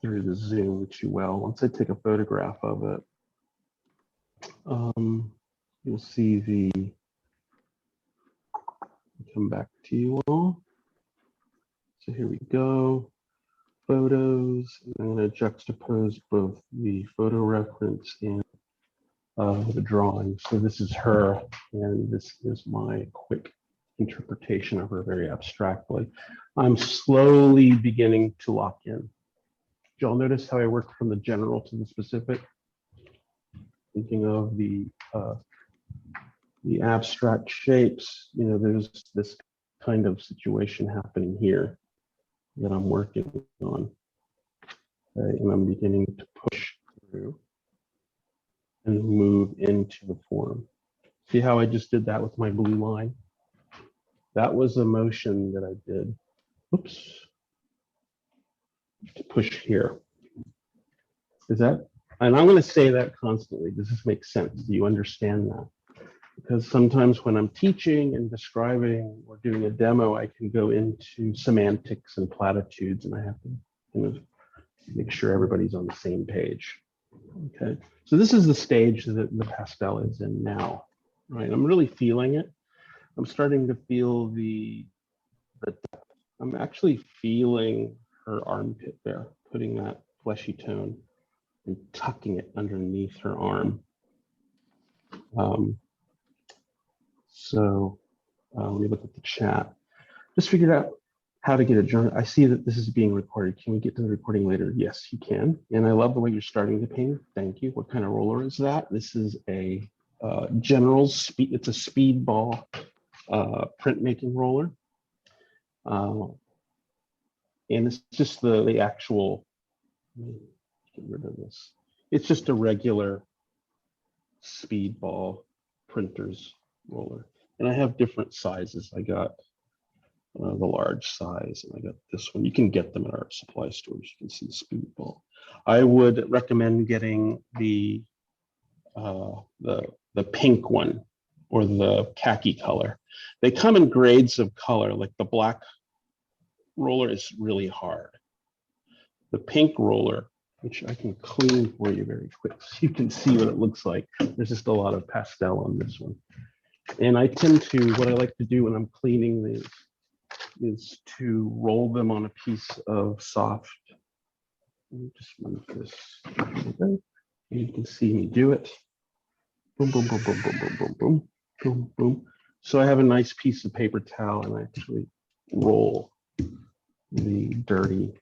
through the Zoom too well. Once I take a photograph of it, you'll see come back to you all. So here we go, photos. I'm going to juxtapose both the photo reference and the drawing. So this is her, and this is my quick interpretation of her very abstractly. I'm slowly beginning to lock in. Did y'all notice how I worked from the general to the specific? Thinking of the abstract shapes, there's this kind of situation happening here that I'm working on. Okay, and I'm beginning to push through and move into the form. See how I just did that with my blue line? That was a motion that I did. Oops. To push here. Is that, and I'm going to say that constantly. Does this make sense? Do you understand that? Because sometimes when I'm teaching and describing or doing a demo, I can go into semantics and platitudes, and I have to kind of make sure everybody's on the same page. Okay, so this is the stage that the pastel is in now, right? I'm really feeling it. I'm starting to feel the I'm actually feeling her armpit there, putting that fleshy tone and tucking it underneath her arm. So let me look at the chat. Just figured out how to get a journal. I see that this is being recorded. Can we get to the recording later? Yes, you can. And I love the way you're starting the painting. Thank you. What kind of roller is that? This is a General's speed. It's a speedball printmaking roller. And it's just the actual, let me get rid of this. It's just a regular speedball printer's roller. And I have different sizes. I got the large size, and I got this one. You can get them at art supply stores. You can see speedball. I would recommend getting the pink one or the khaki color. They come in grades of color. Like the black roller is really hard. The pink roller, which I can clean for you very quick so you can see what it looks like. There's just a lot of pastel on this one. And I tend to, what I like to do when I'm cleaning these is to roll them on a piece of soft. Let me just move this. Okay. You can see me do it. Boom, boom, boom, boom, boom, boom, boom, boom, boom, boom. So I have a nice piece of paper towel and I actually roll the dirty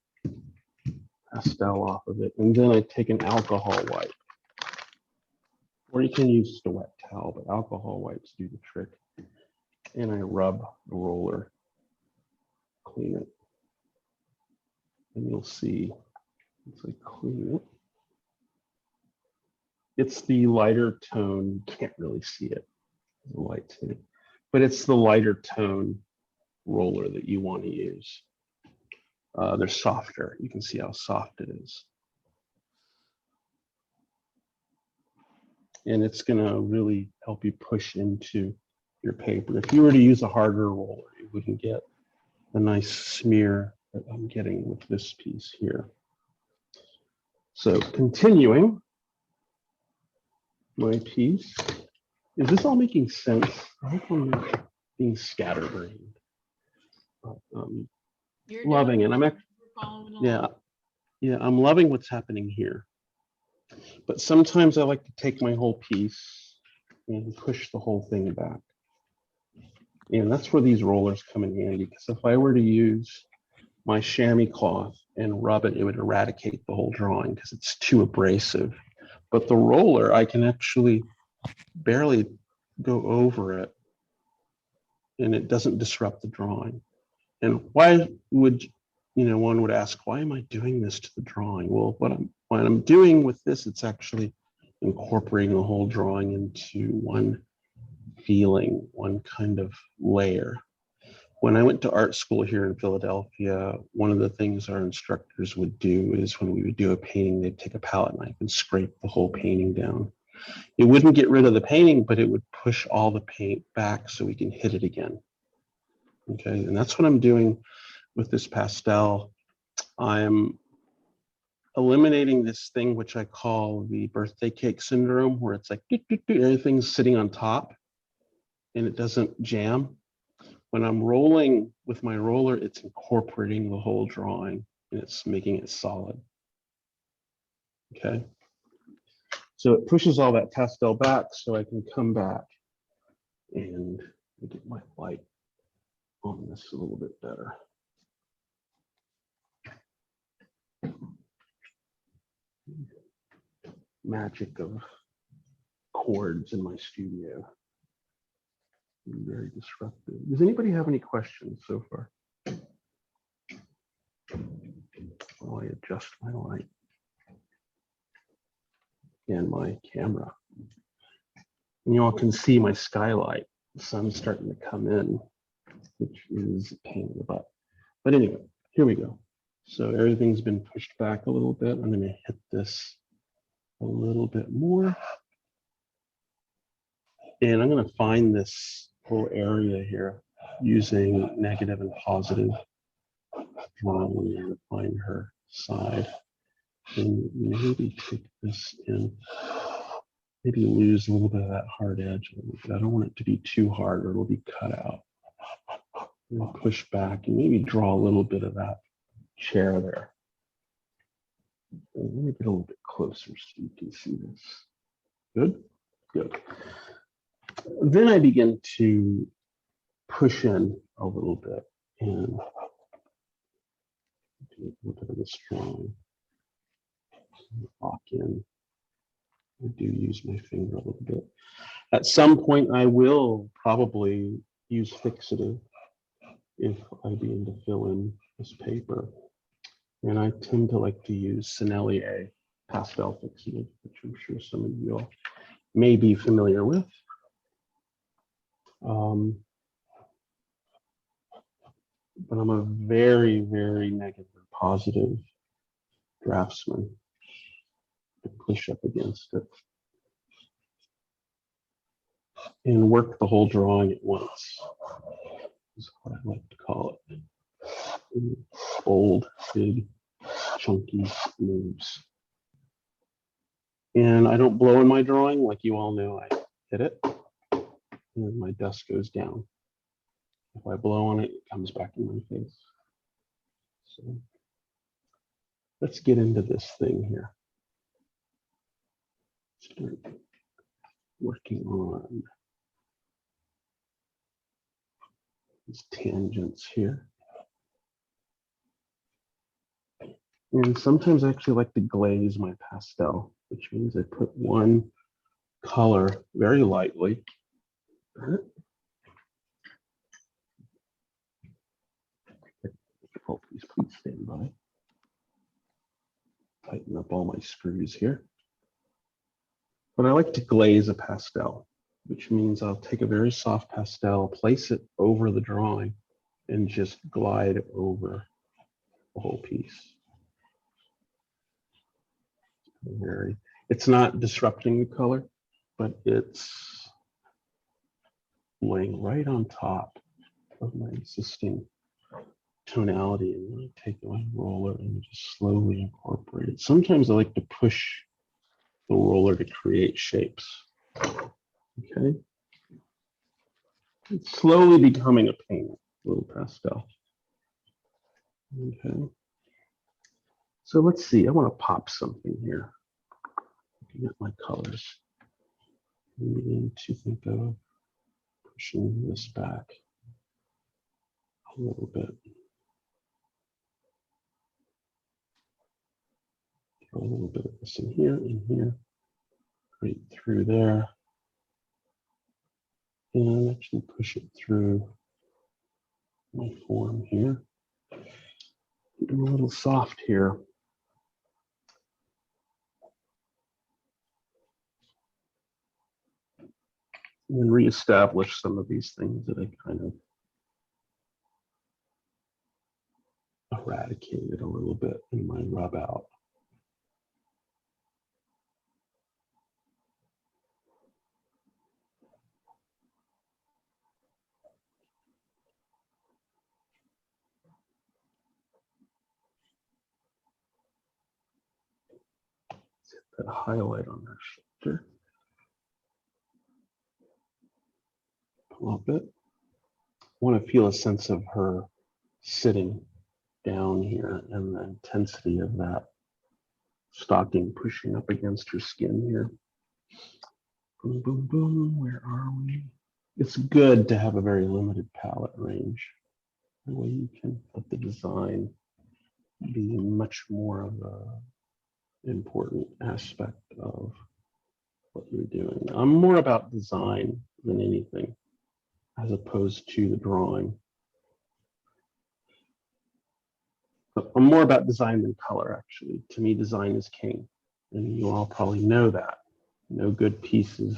pastel off of it. And then I take an alcohol wipe. Or you can use just a wet towel, but alcohol wipes do the trick. And I rub the roller, clean it. And you'll see, as I clean it, it's the lighter tone, you can't really see it, the light's in it, but it's the lighter tone roller that you want to use. They're softer, you can see how soft it is. And it's gonna really help you push into your paper. If you were to use a harder roller, you wouldn't get a nice smear that I'm getting with this piece here. So continuing my piece, is this all making sense? I hope I'm not being scatterbrained. Loving it. I'm loving what's happening here. But sometimes I like to take my whole piece and push the whole thing back. And that's where these rollers come in handy, because if I were to use my chamois cloth and rub it, it would eradicate the whole drawing because it's too abrasive. But the roller, I can actually barely go over it and it doesn't disrupt the drawing. And why would, one would ask, why am I doing this to the drawing? Well, what I'm doing with this, it's actually incorporating the whole drawing into one feeling, one kind of layer. When I went to art school here in Philadelphia, one of the things our instructors would do is when we would do a painting, they'd take a palette knife and scrape the whole painting down. It wouldn't get rid of the painting, but it would push all the paint back so we can hit it again. Okay, and that's what I'm doing with this pastel. I'm eliminating this thing which I call the birthday cake syndrome, where it's like everything's sitting on top and it doesn't jam. When I'm rolling with my roller, it's incorporating the whole drawing and it's making it solid. Okay. So it pushes all that pastel back so I can come back and get my light on this a little bit better. Magic of chords in my studio. Very disruptive. Does anybody have any questions so far? While I adjust my light and my camera. And you all can see my skylight. The sun's starting to come in, which is a pain in the butt. But anyway, here we go. So everything's been pushed back a little bit. I'm going to hit this a little bit more. And I'm going to find this whole area here using negative and positive drawing and find her side. And maybe take this in, maybe lose a little bit of that hard edge. I don't want it to be too hard or it'll be cut out. And push back and maybe draw a little bit of that chair there. And let me get a little bit closer so you can see this. Good? Good. Then I begin to push in a little bit and look at this drawing. Lock in. I do use my finger a little bit. At some point, I will probably use fixative if I begin to fill in this paper. And I tend to like to use Sennelier pastel fixative, which I'm sure some of you all may be familiar with. But I'm a very, very negative positive draftsman. To push up against it and work the whole drawing at once is what I like to call it. Bold, big, chunky moves. And I don't blow in my drawing, like you all know. I hit it and my dust goes down. If I blow on it, it comes back in my face. So let's get into this thing here. Start working on these tangents here. And sometimes I actually like to glaze my pastel, which means I put one color very lightly. Oh, please stand by. Tighten up all my screws here. But I like to glaze a pastel, which means I'll take a very soft pastel, place it over the drawing, and just glide over the whole piece. It's not disrupting the color, but it's laying right on top of my existing tonality. And then I take my roller and just slowly incorporate it. Sometimes I like to push the roller to create shapes. Okay. It's slowly becoming a paint, little pastel. Okay. So let's see, I want to pop something here. Looking at my colors. I'm beginning to think of pushing this back a little bit. Throw a little bit of this in here, right through there. And actually push it through my form here. I'm a little soft here. And then reestablish some of these things that I kind of eradicated a little bit in my rub out. Let's hit that highlight on her shoulder. A little bit. I want to feel a sense of her sitting down here and the intensity of that stocking pushing up against her skin here. Boom, boom, boom. Where are we? It's good to have a very limited palette range. That way you can let the design be much more of an important aspect of what you're doing. I'm more about design than anything, as opposed to the drawing. But I'm more about design than color, actually. To me, design is king, and you all probably know that. No good piece is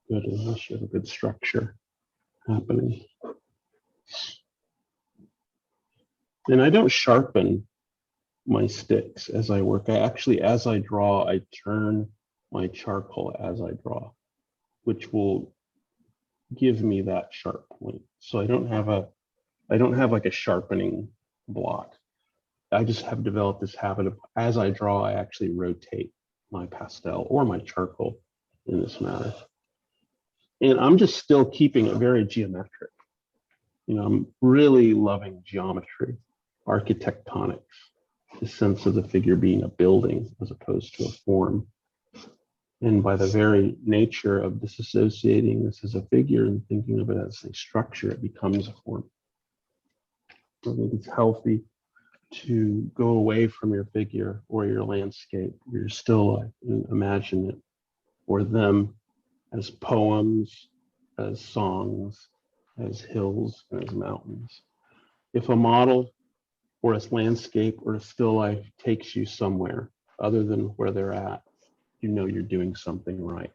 good unless you have a good structure happening. And I don't sharpen my sticks as I work. I actually, as I draw, I turn my charcoal as I draw, which will give me that sharp point. So I don't have like a sharpening block. I just have developed this habit of, as I draw, I actually rotate my pastel or my charcoal in this matter. And I'm just still keeping it very geometric. You know, I'm really loving geometry, architectonics, the sense of the figure being a building as opposed to a form. And by the very nature of disassociating this as a figure and thinking of it as a structure, it becomes a form. I think it's healthy to go away from your figure or your landscape, your still life, and imagine it or them as poems, as songs, as hills, and as mountains. If a model or a landscape or a still life takes you somewhere other than where they're at, you know you're doing something right.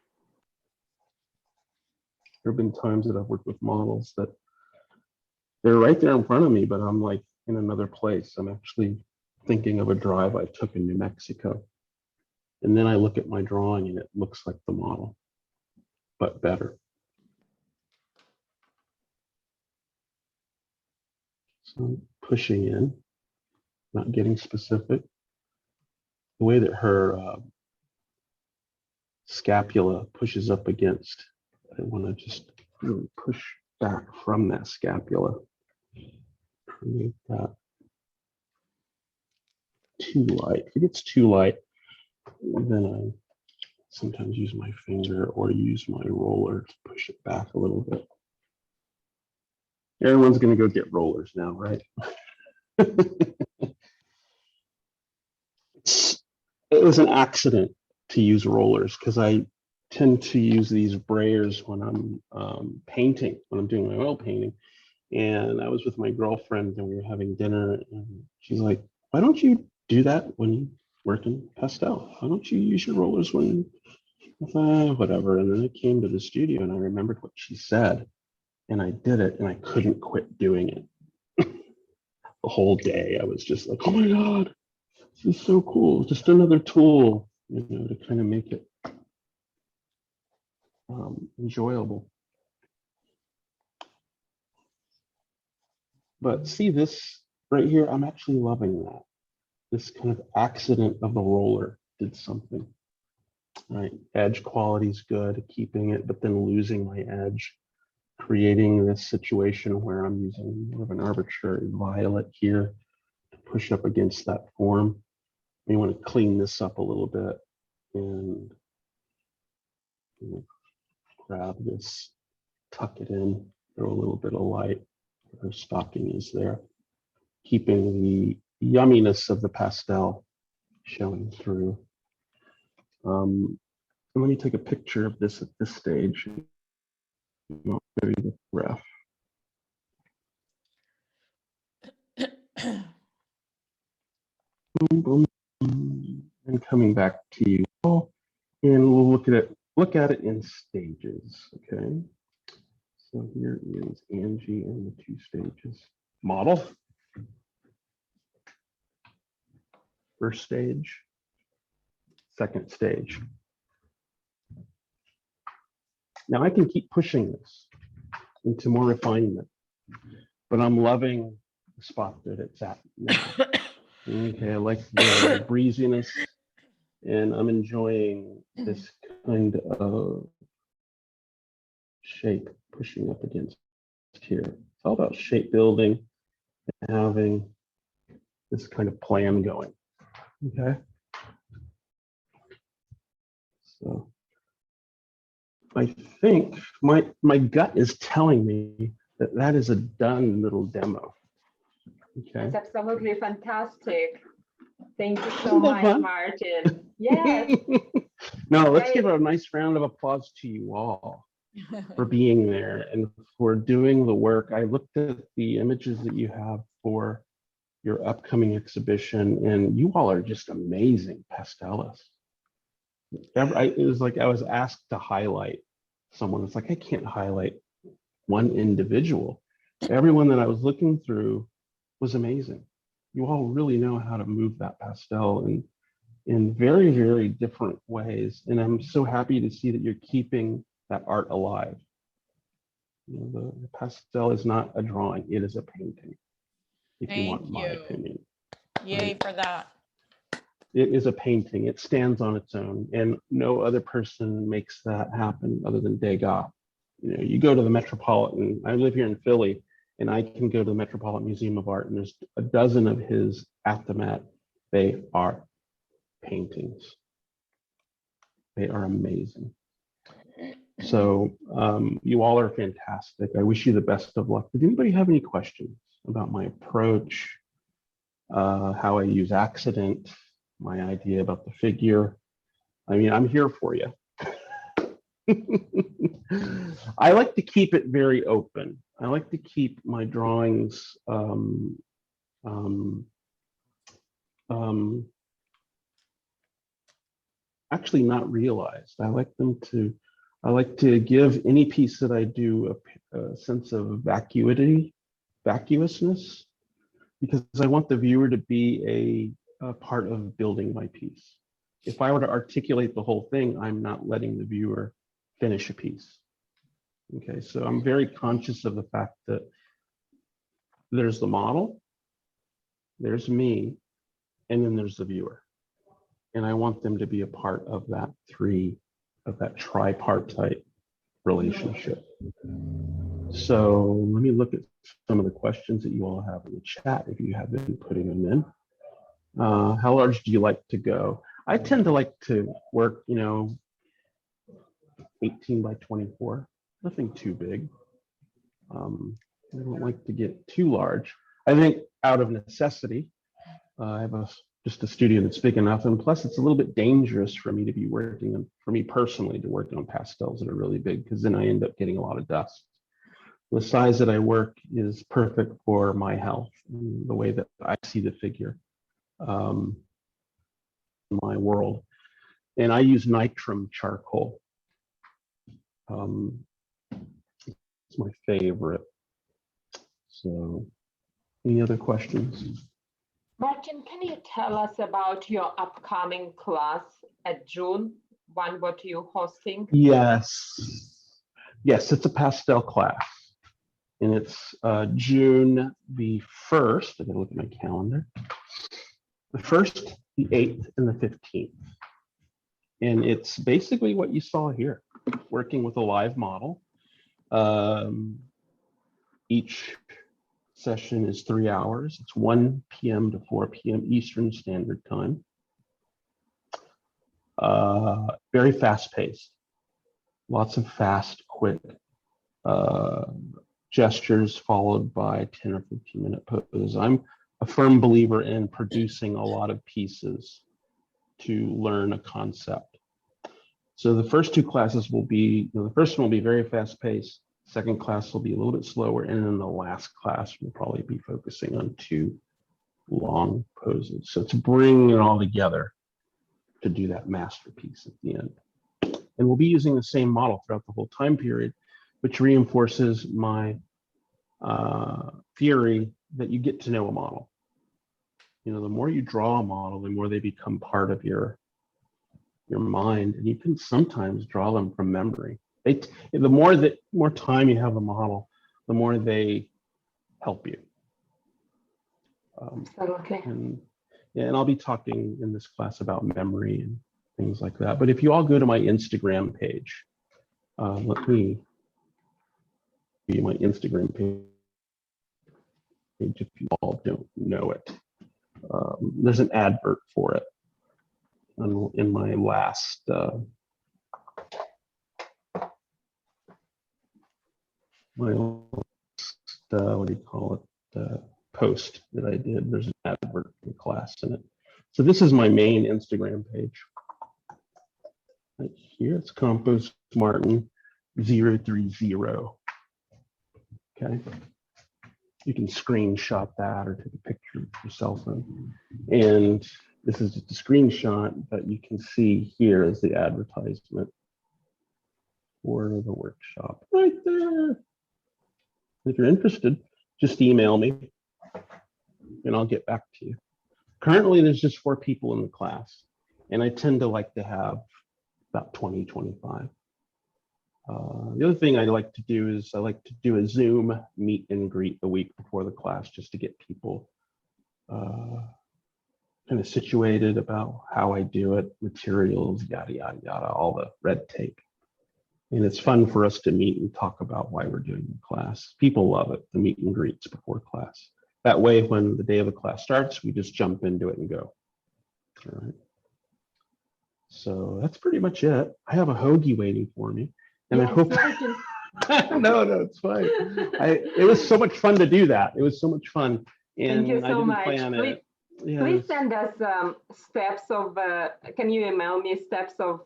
There have been times that I've worked with models that they're right there in front of me, but I'm like in another place. I'm actually thinking of a drive I took in New Mexico. And then I look at my drawing and it looks like the model, but better. So I'm pushing in, not getting specific. The way that her scapula pushes up against, I want to just really push back from that scapula. Create that too light. If it gets too light, then I sometimes use my finger or use my roller to push it back a little bit. Everyone's going to go get rollers now, right? It was an accident to use rollers because I tend to use these brayers when I'm painting, when I'm doing my oil painting. And I was with my girlfriend and we were having dinner and she's like, why don't you do that when you work in pastel? Why don't you use your rollers when, whatever. And then I came to the studio and I remembered what she said and I did it and I couldn't quit doing it. The whole day I was just like, oh my God, this is so cool. Just another tool, you know, to kind of make it enjoyable. But see this right here, I'm actually loving that. This kind of accident of the roller did something, right? Edge quality is good, keeping it, but then losing my edge, creating this situation where I'm using more of an arbitrary violet here to push up against that form. You want to clean this up a little bit and grab this, tuck it in, throw a little bit of light. Her stocking is there, keeping the yumminess of the pastel showing through. And let me take a picture of this at this stage. I'll show you the graph. Boom, boom, boom. And coming back to you all, and we'll look at it in stages. Okay. So here is Angie in the 2 stages. Model. First stage. Second stage. Now I can keep pushing this into more refinement, but I'm loving the spot that it's at now. Okay, I like the breeziness and I'm enjoying this kind of shape pushing up against here. It's all about shape building and having this kind of plan going. Okay. So I think my gut is telling me that that is a done little demo. Okay. That's absolutely fantastic. Thank you so Isn't that much, fun? Martin. Yes. No, let's Great. give a nice round of applause to you all for being there and for doing the work. I looked at the images that you have for your upcoming exhibition, and you all are just amazing pastelists. It was like I was asked to highlight someone. It's like I can't highlight one individual. Everyone that I was looking through was amazing. You all really know how to move that pastel in very, very different ways. And I'm so happy to see that you're keeping that art alive. You know, the pastel is not a drawing, it is a painting, if you want my opinion. Yay for that. It is a painting, it stands on its own, and no other person makes that happen other than Degas. You know, you go to the Metropolitan, I live here in Philly, and I can go to the Metropolitan Museum of Art, and there's a dozen of his at the Met. They are paintings. They are amazing. So you all are fantastic. I wish you the best of luck. Did anybody have any questions about my approach, how I use accident, my idea about the figure. I mean, I'm here for you. I like to keep it very open. I like to keep my drawings actually not realized. I like to give any piece that I do a sense of vacuousness, because I want the viewer to be a part of building my piece. If I were to articulate the whole thing, I'm not letting the viewer finish a piece. Okay, so I'm very conscious of the fact that there's the model, there's me, and then there's the viewer. And I want them to be a part of that tripartite relationship. So let me look at some of the questions that you all have in the chat if you have been putting them in. How large do you like to go? I tend to like to work, 18 by 24, nothing too big. I don't like to get too large. I think out of necessity, I have just a studio that's big enough, and plus it's a little bit dangerous for me to be working on, for me personally, to work on pastels that are really big, because then I end up getting a lot of dust. The size that I work is perfect for my health, the way that I see the figure, in my world. And I use nitrum charcoal. It's my favorite. So, any other questions? Martin, can you tell us about your upcoming class at June? What are you hosting? Yes, it's a pastel class. And it's June the 1st. I gotta look at my calendar. The 1st, the 8th, and the 15th. And it's basically what you saw here, working with a live model. Each session is 3 hours. It's 1 p.m. to 4 p.m. Eastern Standard Time. Very fast-paced. Lots of fast, quick gestures followed by 10 or 15-minute poses. I'm a firm believer in producing a lot of pieces to learn a concept. So the first two classes will be, the first one will be very fast-paced. Second class will be a little bit slower, and then the last class will probably be focusing on 2 long poses. So to bring it all together to do that masterpiece at the end. And we'll be using the same model throughout the whole time period, which reinforces my theory that you get to know a model. The more you draw a model, the more they become part of your mind, and you can sometimes draw them from memory. The more time you have a model, the more they help you. Okay. And I'll be talking in this class about memory and things like that. But if you all go to my Instagram page, let me give you my Instagram page if you all don't know it. There's an advert for it in my last what do you call it, post that I did. There's an advert for the class in it. So this is my main Instagram page. Right here, it's Campos Martin 030. Okay. You can screenshot that or take a picture with your cell phone. And this is just a screenshot, but you can see here is the advertisement for the workshop right there. If you're interested, just email me and I'll get back to you. Currently, there's just 4 people in the class, and I tend to like to have about 20, 25. The other thing I like to do is I like to do a Zoom meet and greet the week before the class, just to get people kind of situated about how I do it, materials, yada, yada, yada, all the red tape. And it's fun for us to meet and talk about why we're doing the class. People love it, the meet and greets before class. That way, when the day of the class starts, we just jump into it and go. All right. So that's pretty much it. I have a hoagie waiting for me. And I hope, no, it's fine. It was so much fun to do that. It was so much fun. And Thank you I so didn't much. plan it. Please Yes. send us steps of, can you email me steps of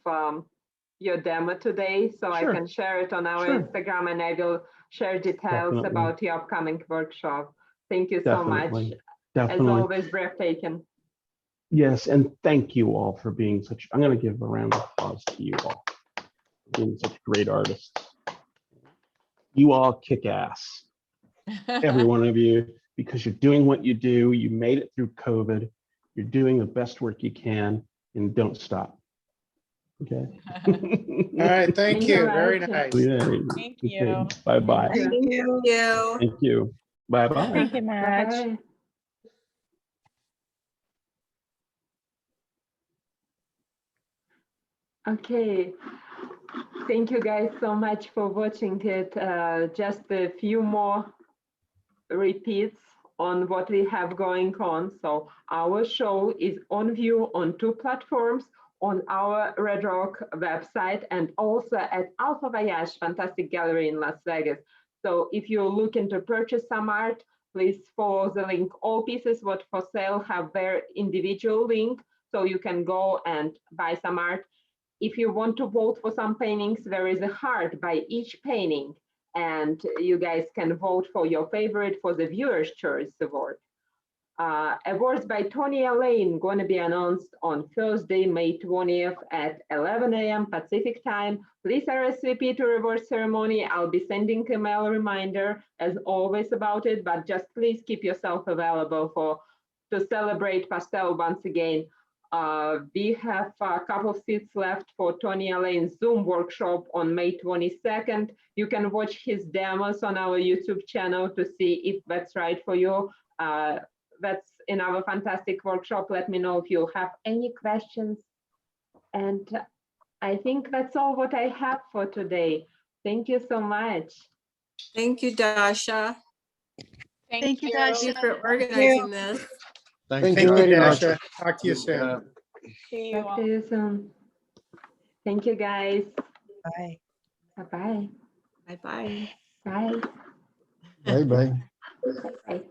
your demo today so I Sure. can share it on our Sure. Instagram, and I will share details Definitely. about your upcoming workshop. Thank you so much. Definitely. As Definitely. always, breathtaking. Yes, and thank you all for being such, I'm going to give a round of applause to you all, being such great artists. You all kick ass, every one of you, because you're doing what you do. You made it through COVID. You're doing the best work you can, and don't stop. Okay. All right, thank Thank you you. Very much. nice. Thank you. Bye-bye. Thank Thank you. Thank you. Bye-bye. Thank you, Madge. Bye-bye. Okay, thank you guys so much for watching it. Just a few more repeats on what we have going on. So our show is on view on 2 platforms, on our Red Rock website and also at Alpha Voyage Fantastic Gallery in Las Vegas. So if you're looking to purchase some art, please follow the link. All pieces what for sale have their individual link, so you can go and buy some art. If you want to vote for some paintings, there is a heart by each painting, and you guys can vote for your favorite for the Viewer's Choice Award. Awards by Tony Alain going to be announced on Thursday, May 20th at 11 a.m. Pacific time. Please RSVP to reward ceremony. I'll be sending email reminder as always about it, but just please keep yourself available to celebrate Pastel once again. We have a couple of seats left for Tony Alain's Zoom workshop on May 22nd. You can watch his demos on our YouTube channel to see if that's right for you. That's in our fantastic workshop. Let me know if you have any questions. And I think that's all what I have for today. Thank you so much. Thank you, Dasha. Thank you. Thank you for organizing this. Thank you you, very much. Dasha. Talk to you soon. See you Talk all. to you soon. Thank you, guys. Bye. Bye-bye. Bye-bye. Bye. Bye-bye. Bye.